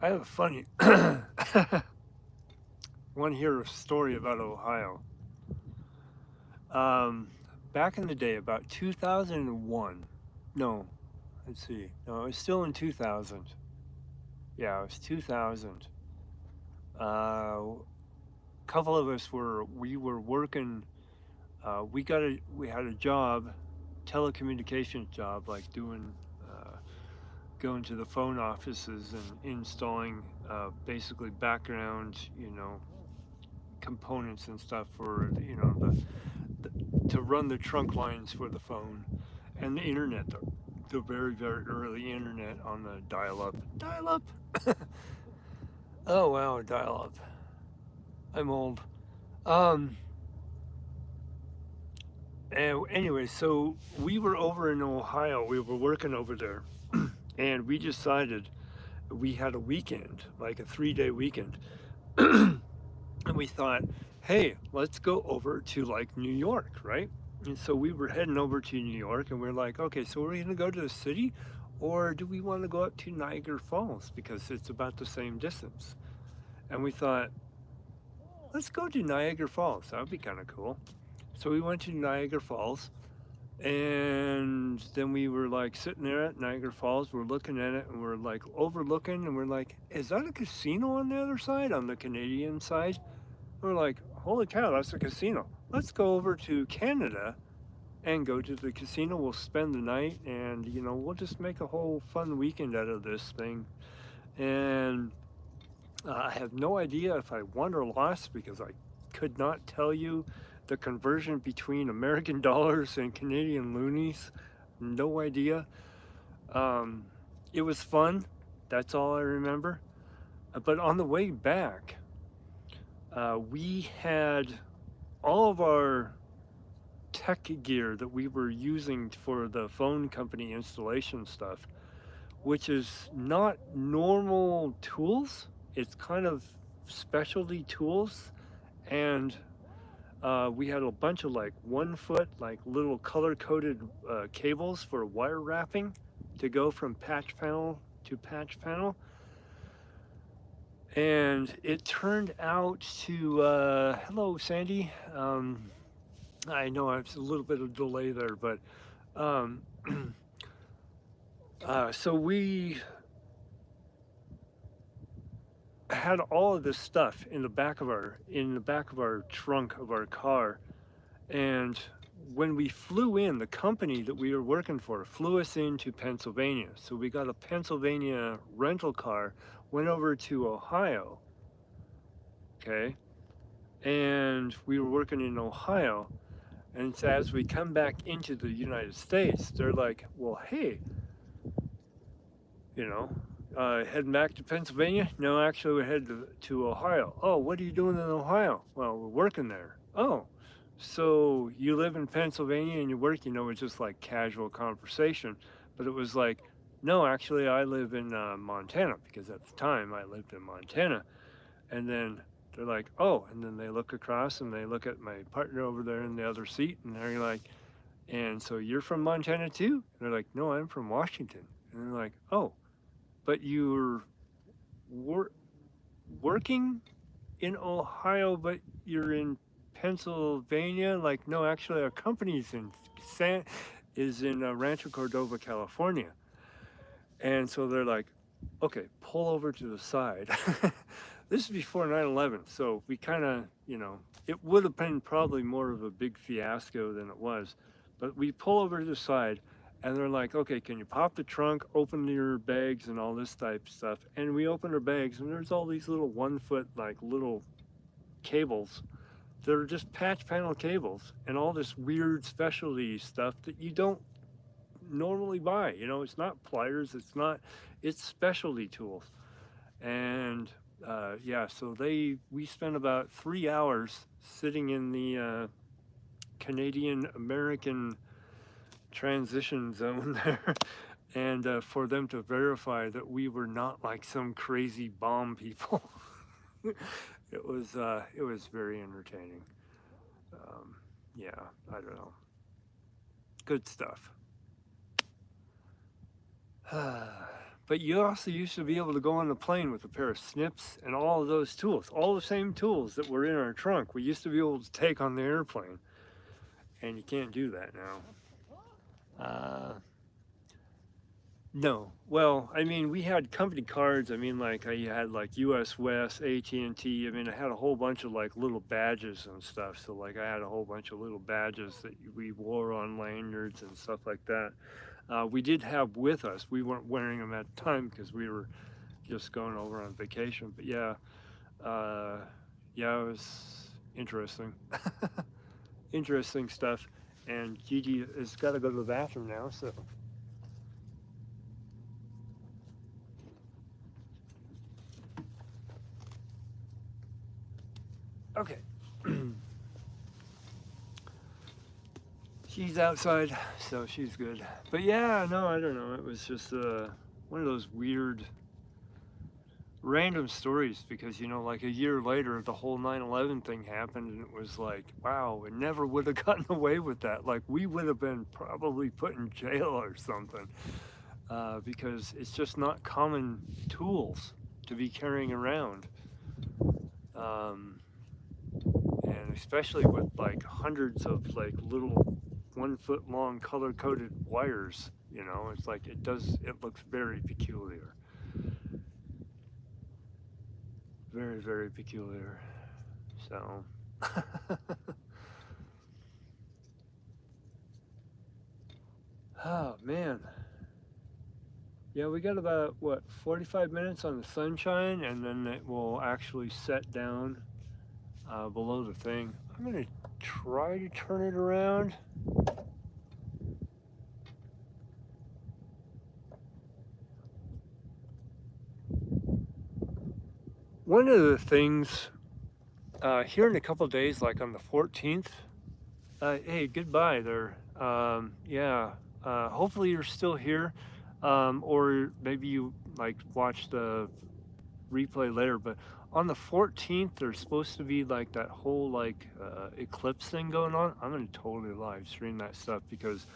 I have a funny one here story about Ohio. Um, Back in the day, about 2001. No, let's see. No, it was still in 2000. Yeah, it was 2000. A couple of us we were working. We had a job, telecommunications job, like going to the phone offices and installing basically background, components and stuff for to run the trunk lines for the phone and the internet, the very, very early internet on the dial-up. Dial-up? Oh, wow, dial-up. I'm old. Um, and anyway, so we were over in Ohio. We were working over there. And we decided we had a weekend, like a 3-day weekend. And we thought, hey, let's go over to like New York, right? And so we were heading over to New York, and we're like, okay, so are we going to go to the city, or do we want to go up to Niagara Falls because it's about the same distance? And we thought, let's go to Niagara Falls. That would be kind of cool. So we went to Niagara Falls, and then we were like sitting there at Niagara Falls. We're looking at it, and we're like overlooking, and we're like, is that a casino on the other side, on the Canadian side? We're like, holy cow, that's a casino. Let's go over to Canada and go to the casino. We'll spend the night, and we'll just make a whole fun weekend out of this thing. And I have no idea if I won or lost because I could not tell you the conversion between American dollars and Canadian loonies. No idea. Um, it was fun. That's all I remember. But on the way back, we had all of our tech gear that we were using for the phone company installation stuff, which is not normal tools. It's kind of specialty tools. And we had a bunch of like 1 foot, like little color coded cables for wire wrapping to go from patch panel to patch panel. And it turned out to, hello, Sandy. I know it's a little bit of delay there, but um, so we had all of this stuff in the back of our trunk of our car, and when we flew in, the company that we were working for flew us into Pennsylvania. So we got a Pennsylvania rental car, went over to Ohio, okay, and we were working in Ohio. And so as we come back into the United States, they're like, well, hey, heading back to Pennsylvania? No, actually, we're headed to Ohio. Oh, what are you doing in Ohio? Well, we're working there. Oh, so you live in Pennsylvania and you work, it's just like casual conversation. But it was like, no, actually, I live in Montana because at the time I lived in Montana. And then they're like, oh, and then they look across and they look at my partner over there in the other seat and they're like, and so you're from Montana too? And they're like, no, I'm from Washington. And they're like, oh, but you're working in Ohio, but you're in Pennsylvania? Like, no, actually, our company's in Rancho Cordova, California. And so they're like, okay, pull over to the side. This is before 9/11, so we kind of, it would have been probably more of a big fiasco than it was. But we pull over to the side, and they're like, okay, can you pop the trunk, open your bags, and all this type of stuff? And we open our bags, and there's all these little 1 foot, like little cables. They're just patch panel cables, and all this weird specialty stuff that you don't normally buy. It's not pliers, it's specialty tools. And yeah, so we spent about 3 hours sitting in the Canadian American transition zone there, and for them to verify that we were not like some crazy bomb people. It was very entertaining. Yeah, I don't know. Good stuff. But you also used to be able to go on the plane with a pair of snips and all of those tools, all the same tools that were in our trunk. We used to be able to take on the airplane, and you can't do that now. No. Well, I mean, we had company cards. I mean, like I had like US West, AT&T. I mean, I had a whole bunch of like little badges and stuff. So like I had a whole bunch of little badges that we wore on lanyards and stuff like that. We did have with us. We weren't wearing them at the time because we were just going over on vacation. But yeah, yeah, it was interesting. Interesting stuff. And Gigi has got to go to the bathroom now, so. Okay. She's outside, so she's good. But yeah, no, I don't know. It was just one of those weird, random stories because, like a year later, the whole 9/11 thing happened, and it was like, wow, it never would have gotten away with that. Like, we would have been probably put in jail or something because it's just not common tools to be carrying around. And especially with like hundreds of like little 1 foot long color coded wires, it's like it looks very peculiar. Very, very peculiar. So Oh man. Yeah, we got about what 45 minutes on the sunshine, and then it will actually set down below the thing. I'm gonna try to turn it around. One of the things here in a couple of days, like on the 14th. Hey, goodbye there. Yeah, hopefully you're still here, or maybe you like watch the replay later. But on the 14th, there's supposed to be like that whole like eclipse thing going on. I'm gonna totally live stream that stuff because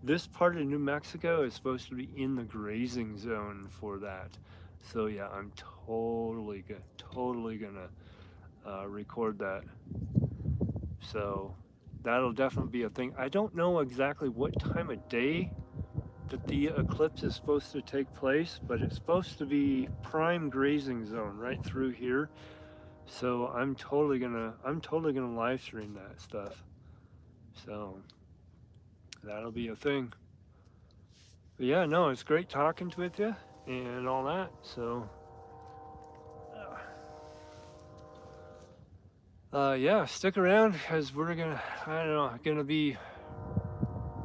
this part of New Mexico is supposed to be in the grazing zone for that. So yeah, I'm totally gonna record that. So that'll definitely be a thing. I don't know exactly what time of day that the eclipse is supposed to take place, but it's supposed to be prime grazing zone right through here. So I'm totally gonna live stream that stuff. So that'll be a thing. But yeah, no, it's great talking with you and all that. So yeah, stick around because we're gonna be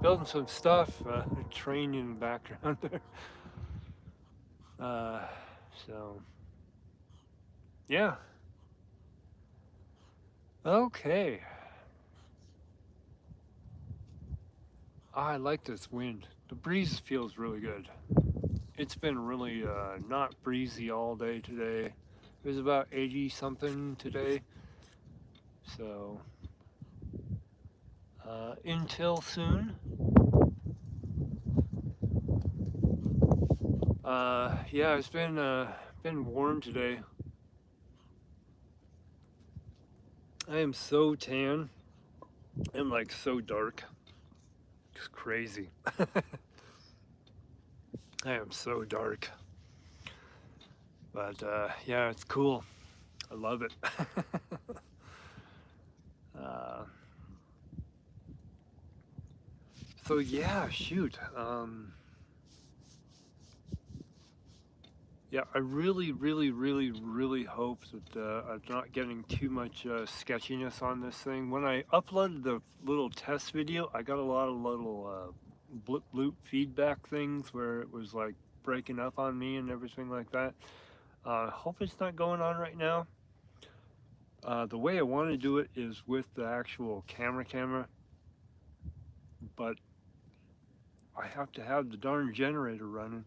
building some stuff, train in the background there. Uh, so, yeah. Okay. I like this wind. The breeze feels really good. It's been really not breezy all day today. It was about 80 something today. So, until soon. Yeah, it's been warm today. I am so tan and like so dark. It's crazy. I am so dark. But yeah, it's cool. I love it. uh, so yeah, shoot. Yeah, I really hope that I'm not getting too much sketchiness on this thing. When I uploaded the little test video, I got a lot of little blip bloop feedback things where it was like breaking up on me and everything like that. Hope it's not going on right now. The way I want to do it is with the actual camera, but I have to have the darn generator running,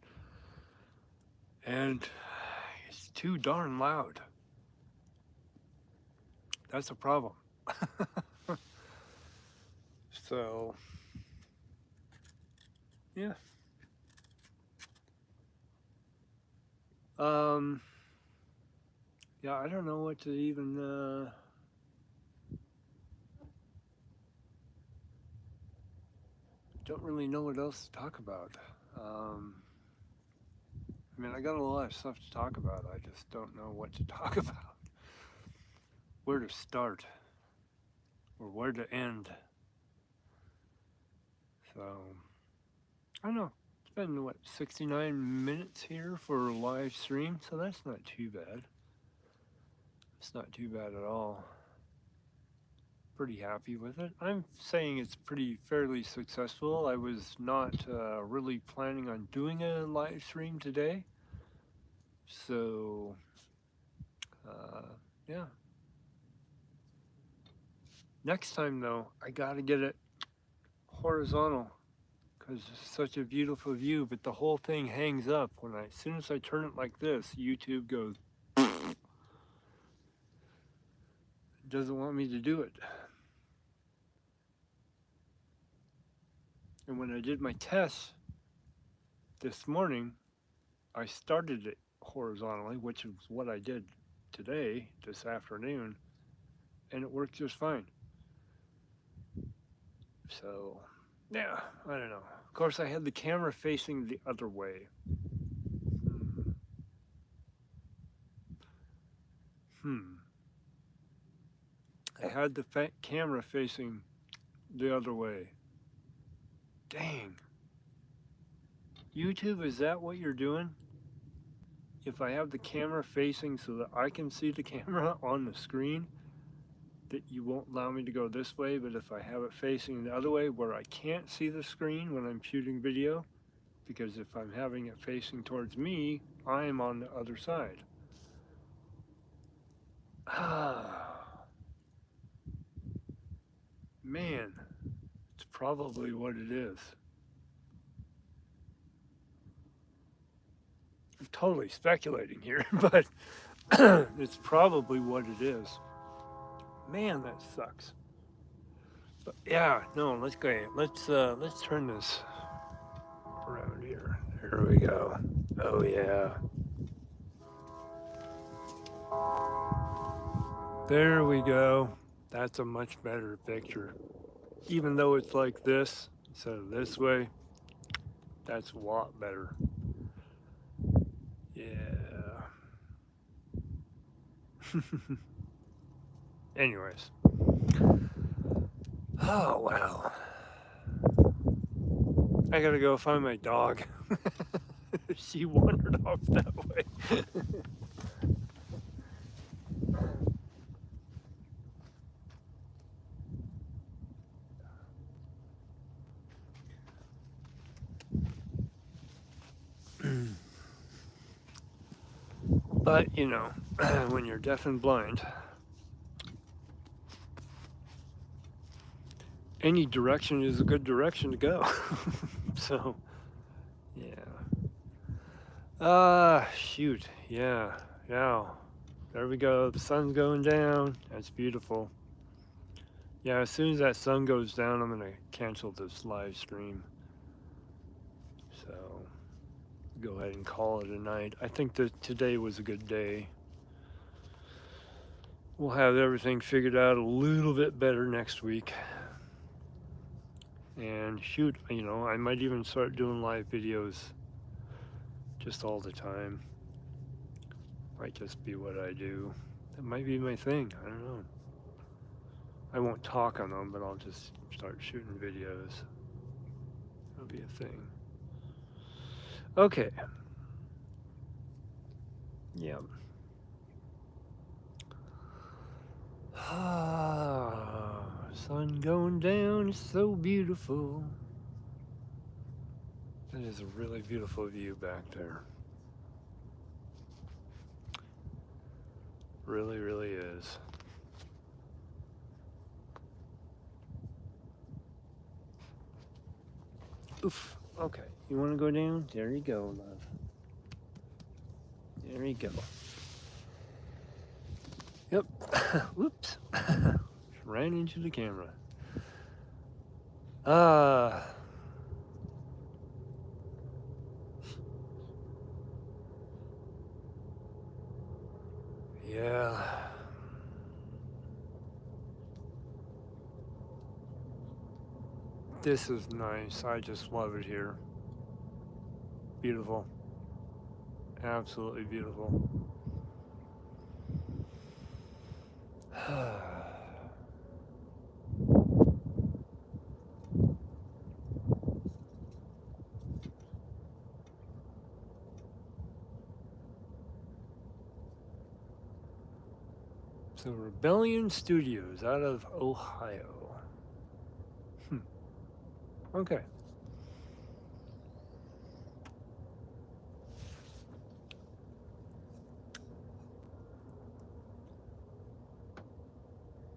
and it's too darn loud. That's a problem. So, yeah. Um, yeah, I don't know what to even, don't really know what else to talk about. I mean, I got a lot of stuff to talk about. I just don't know what to talk about. Where to start or where to end. So, I don't know. It's been, what, 69 minutes here for a live stream, so that's not too bad. It's not too bad at all. Pretty happy with it. I'm saying it's fairly successful. I was not really planning on doing a live stream today. So, yeah. Next time though, I gotta get it horizontal because it's such a beautiful view, but the whole thing hangs up as soon as I turn it like this, YouTube goes, doesn't want me to do it. And when I did my test this morning, I started it horizontally, which is what I did today, this afternoon, and it worked just fine. So, yeah, I don't know. Of course, I had the camera facing the other way. I had the camera facing the other way. Dang. YouTube, is that what you're doing? If I have the camera facing so that I can see the camera on the screen, that you won't allow me to go this way, but if I have it facing the other way where I can't see the screen when I'm shooting video, because if I'm having it facing towards me, I'm on the other side. Ah, man, it's probably what it is. I'm totally speculating here, but it's probably what it is. Man, that sucks. But yeah, no, let's go. Let's turn this around here. There we go. Oh yeah. There we go. That's a much better picture. Even though it's like this instead of this way, that's a lot better. Yeah. Anyways. Oh, well. I gotta go find my dog. She wandered off that way. But, you know, when you're deaf and blind, any direction is a good direction to go. So, yeah. Shoot. Yeah. There we go. The sun's going down. That's beautiful. Yeah, as soon as that sun goes down, I'm going to cancel this live stream. So, go ahead and call it a night. I think that today was a good day. We'll have everything figured out a little bit better next week. And shoot, you know, I might even start doing live videos just all the time. Might just be what I do. That might be my thing. I don't know. I won't talk on them, but I'll just start shooting videos. That'll be a thing. Okay. Yeah. Sun going down is so beautiful. That is a really beautiful view back there. Really, really is. Oof. Okay. You want to go down? There you go, love. There you go. Yep. Whoops. Ran into the camera. Yeah. This is nice. I just love it here. Beautiful. Absolutely beautiful. So Rebellion Studios out of Ohio. Okay.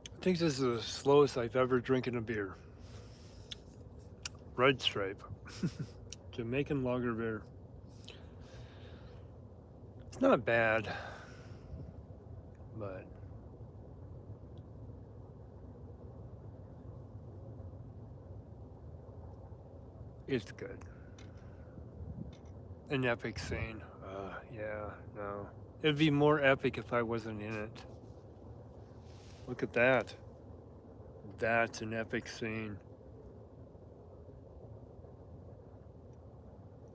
I think this is the slowest I've ever drinking a beer. Red Stripe. Jamaican lager beer. It's not bad, but it's good. An epic scene. Yeah, no. It'd be more epic if I wasn't in it. Look at that. That's an epic scene.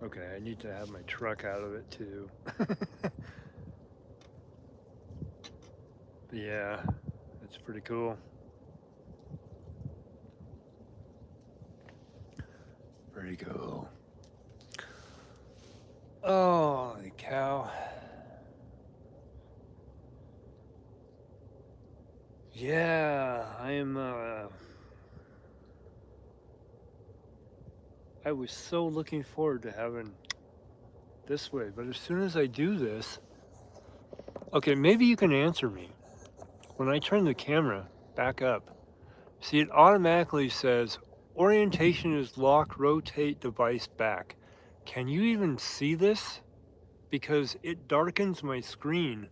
Okay, I need to have my truck out of it too. Yeah, that's pretty cool. Pretty cool. Oh, holy cow. Yeah, I was so looking forward to having this way, but as soon as I do this, okay, maybe you can answer me. When I turn the camera back up, see, it automatically says orientation is lock, rotate device back. Can you even see this? Because it darkens my screen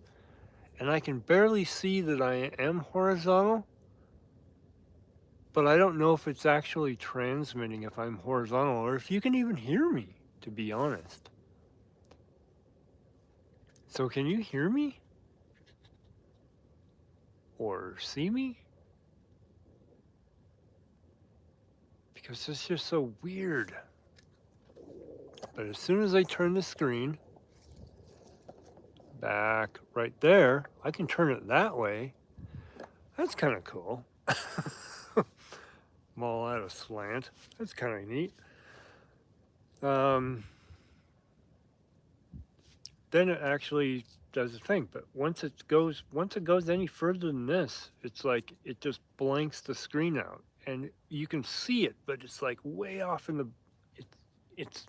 and I can barely see that I am horizontal, but I don't know if it's actually transmitting if I'm horizontal or if you can even hear me, to be honest. So can you hear me? Or see me? Because it's just so weird. But as soon as I turn the screen back right there, I can turn it that way. That's kind of cool. I'm all out of slant. That's kind of neat. Then it actually does the thing. But once it goes any further than this, it's like it just blanks the screen out, and you can see it, but it's like way off in the. It's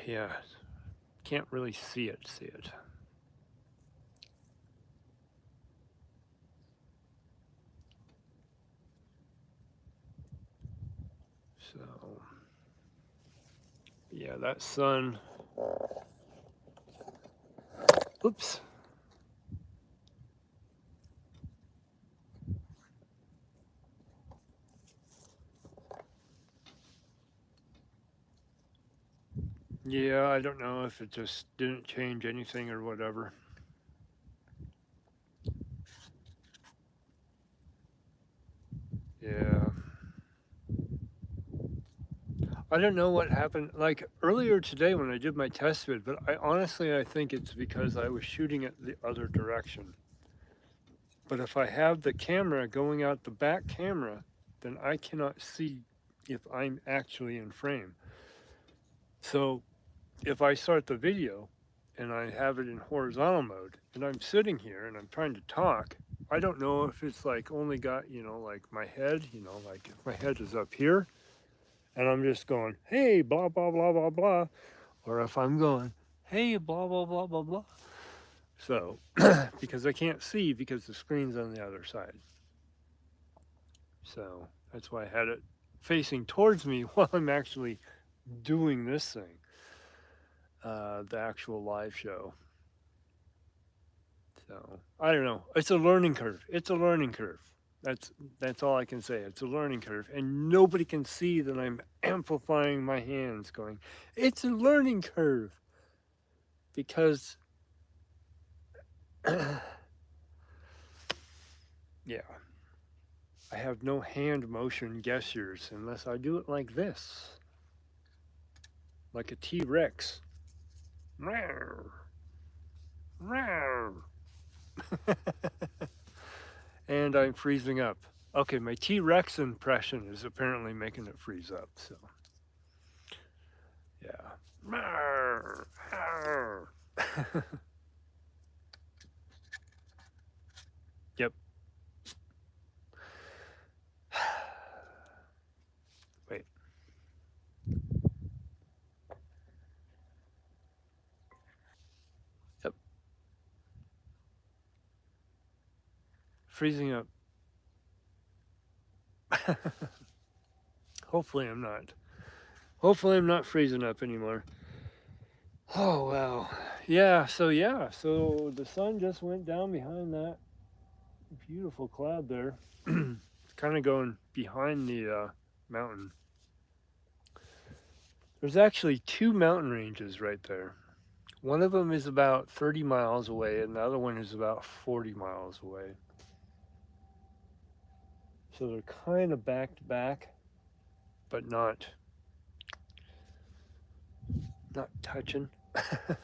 yeah, can't really see it. So yeah, that sun. Oops. Yeah, I don't know if it just didn't change anything or whatever. Yeah. I don't know what happened. Like earlier today when I did my test vid, but I think it's because I was shooting it the other direction. But if I have the camera going out the back camera, then I cannot see if I'm actually in frame. So if I start the video and I have it in horizontal mode and I'm sitting here and I'm trying to talk, I don't know if it's like only got, like my head, like if my head is up here and I'm just going, hey, blah, blah, blah, blah, blah, or if I'm going, hey, blah, blah, blah, blah, blah. So, because I can't see because the screen's on the other side. So that's why I had it facing towards me while I'm actually doing this thing, the actual live show. So I don't know. It's a learning curve. That's all I can say. It's a learning curve, and nobody can see that I'm amplifying my hands, going, "It's a learning curve," because yeah, I have no hand motion gestures unless I do it like this, like a T-Rex. And I'm freezing up. Okay, my T-Rex impression is apparently making it freeze up, so yeah. Yep. Wait. Yep. Freezing up. Hopefully I'm not. Hopefully I'm not freezing up anymore. Oh wow. So the sun just went down behind that beautiful cloud there. It's kind of going behind the mountain. There's actually two mountain ranges right there. One of them is about 30 miles away, and the other one is about 40 miles away. So they're kind of back to back, but not touching. It's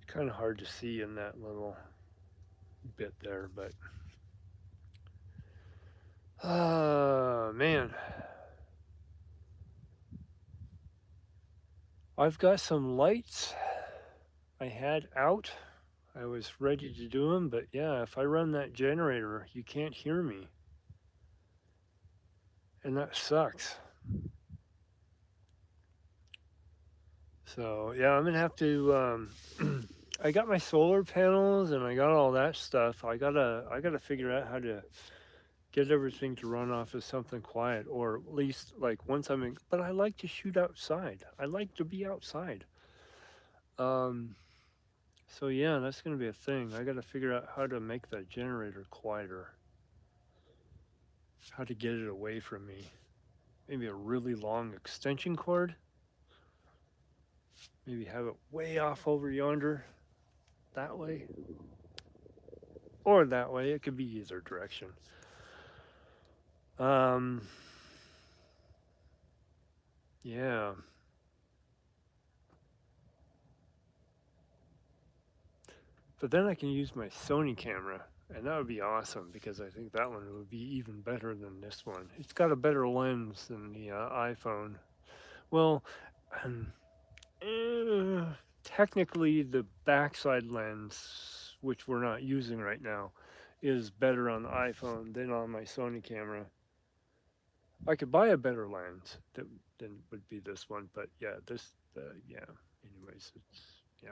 kind of hard to see in that little bit there, but man. I've got some lights I had out. I was ready to do them, but yeah, if I run that generator, you can't hear me. And that sucks. So yeah, I'm gonna have to. I got my solar panels and I got all that stuff. I gotta figure out how to get everything to run off of something quiet, or at least like once I'm in. But I like to shoot outside. I like to be outside. Um, so yeah, that's gonna be a thing. I gotta figure out how to make that generator quieter. How to get it away from me. Maybe a really long extension cord. Maybe have it way off over yonder, that way, or that way. It could be either direction. Um, yeah. But then I can use my Sony camera, and that would be awesome because I think that one would be even better than this one. It's got a better lens than the iPhone. Well, um, eh, technically, the backside lens, which we're not using right now, is better on the iPhone than on my Sony camera. I could buy a better lens than would be this one, but yeah, yeah. Anyways, yeah.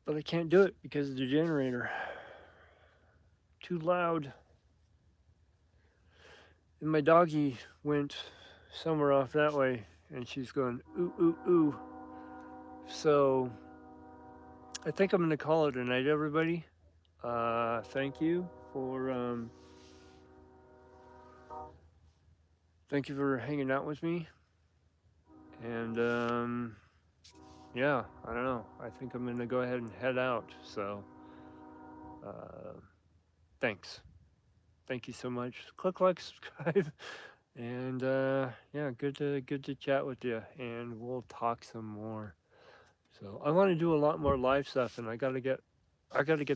But I can't do it because of the generator. Too loud. And my doggie went somewhere off that way, and she's going ooh ooh ooh. So I think I'm gonna call it a night, everybody. Thank you for hanging out with me, and yeah, I don't know. I think I'm gonna go ahead and head out. So uh, thanks. Thank you so much. Click like, subscribe, and yeah, good to chat with you, and we'll talk some more. So I want to do a lot more live stuff, and I gotta get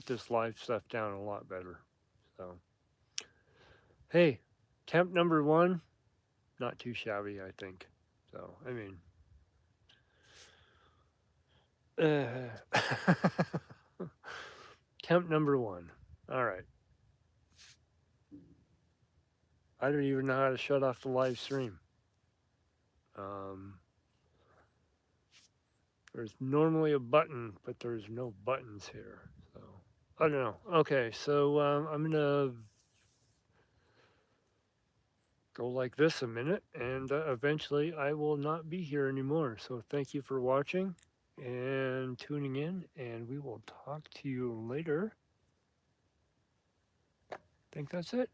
this live stuff down a lot better. So hey, temp number one, not too shabby, I think. So I mean, temp number one. All right. I don't even know how to shut off the live stream. Um, there's normally a button, but there's no buttons here. So I don't know. Okay, so I'm gonna go like this a minute, and eventually I will not be here anymore. So thank you for watching and tuning in, and we will talk to you later. I think that's it.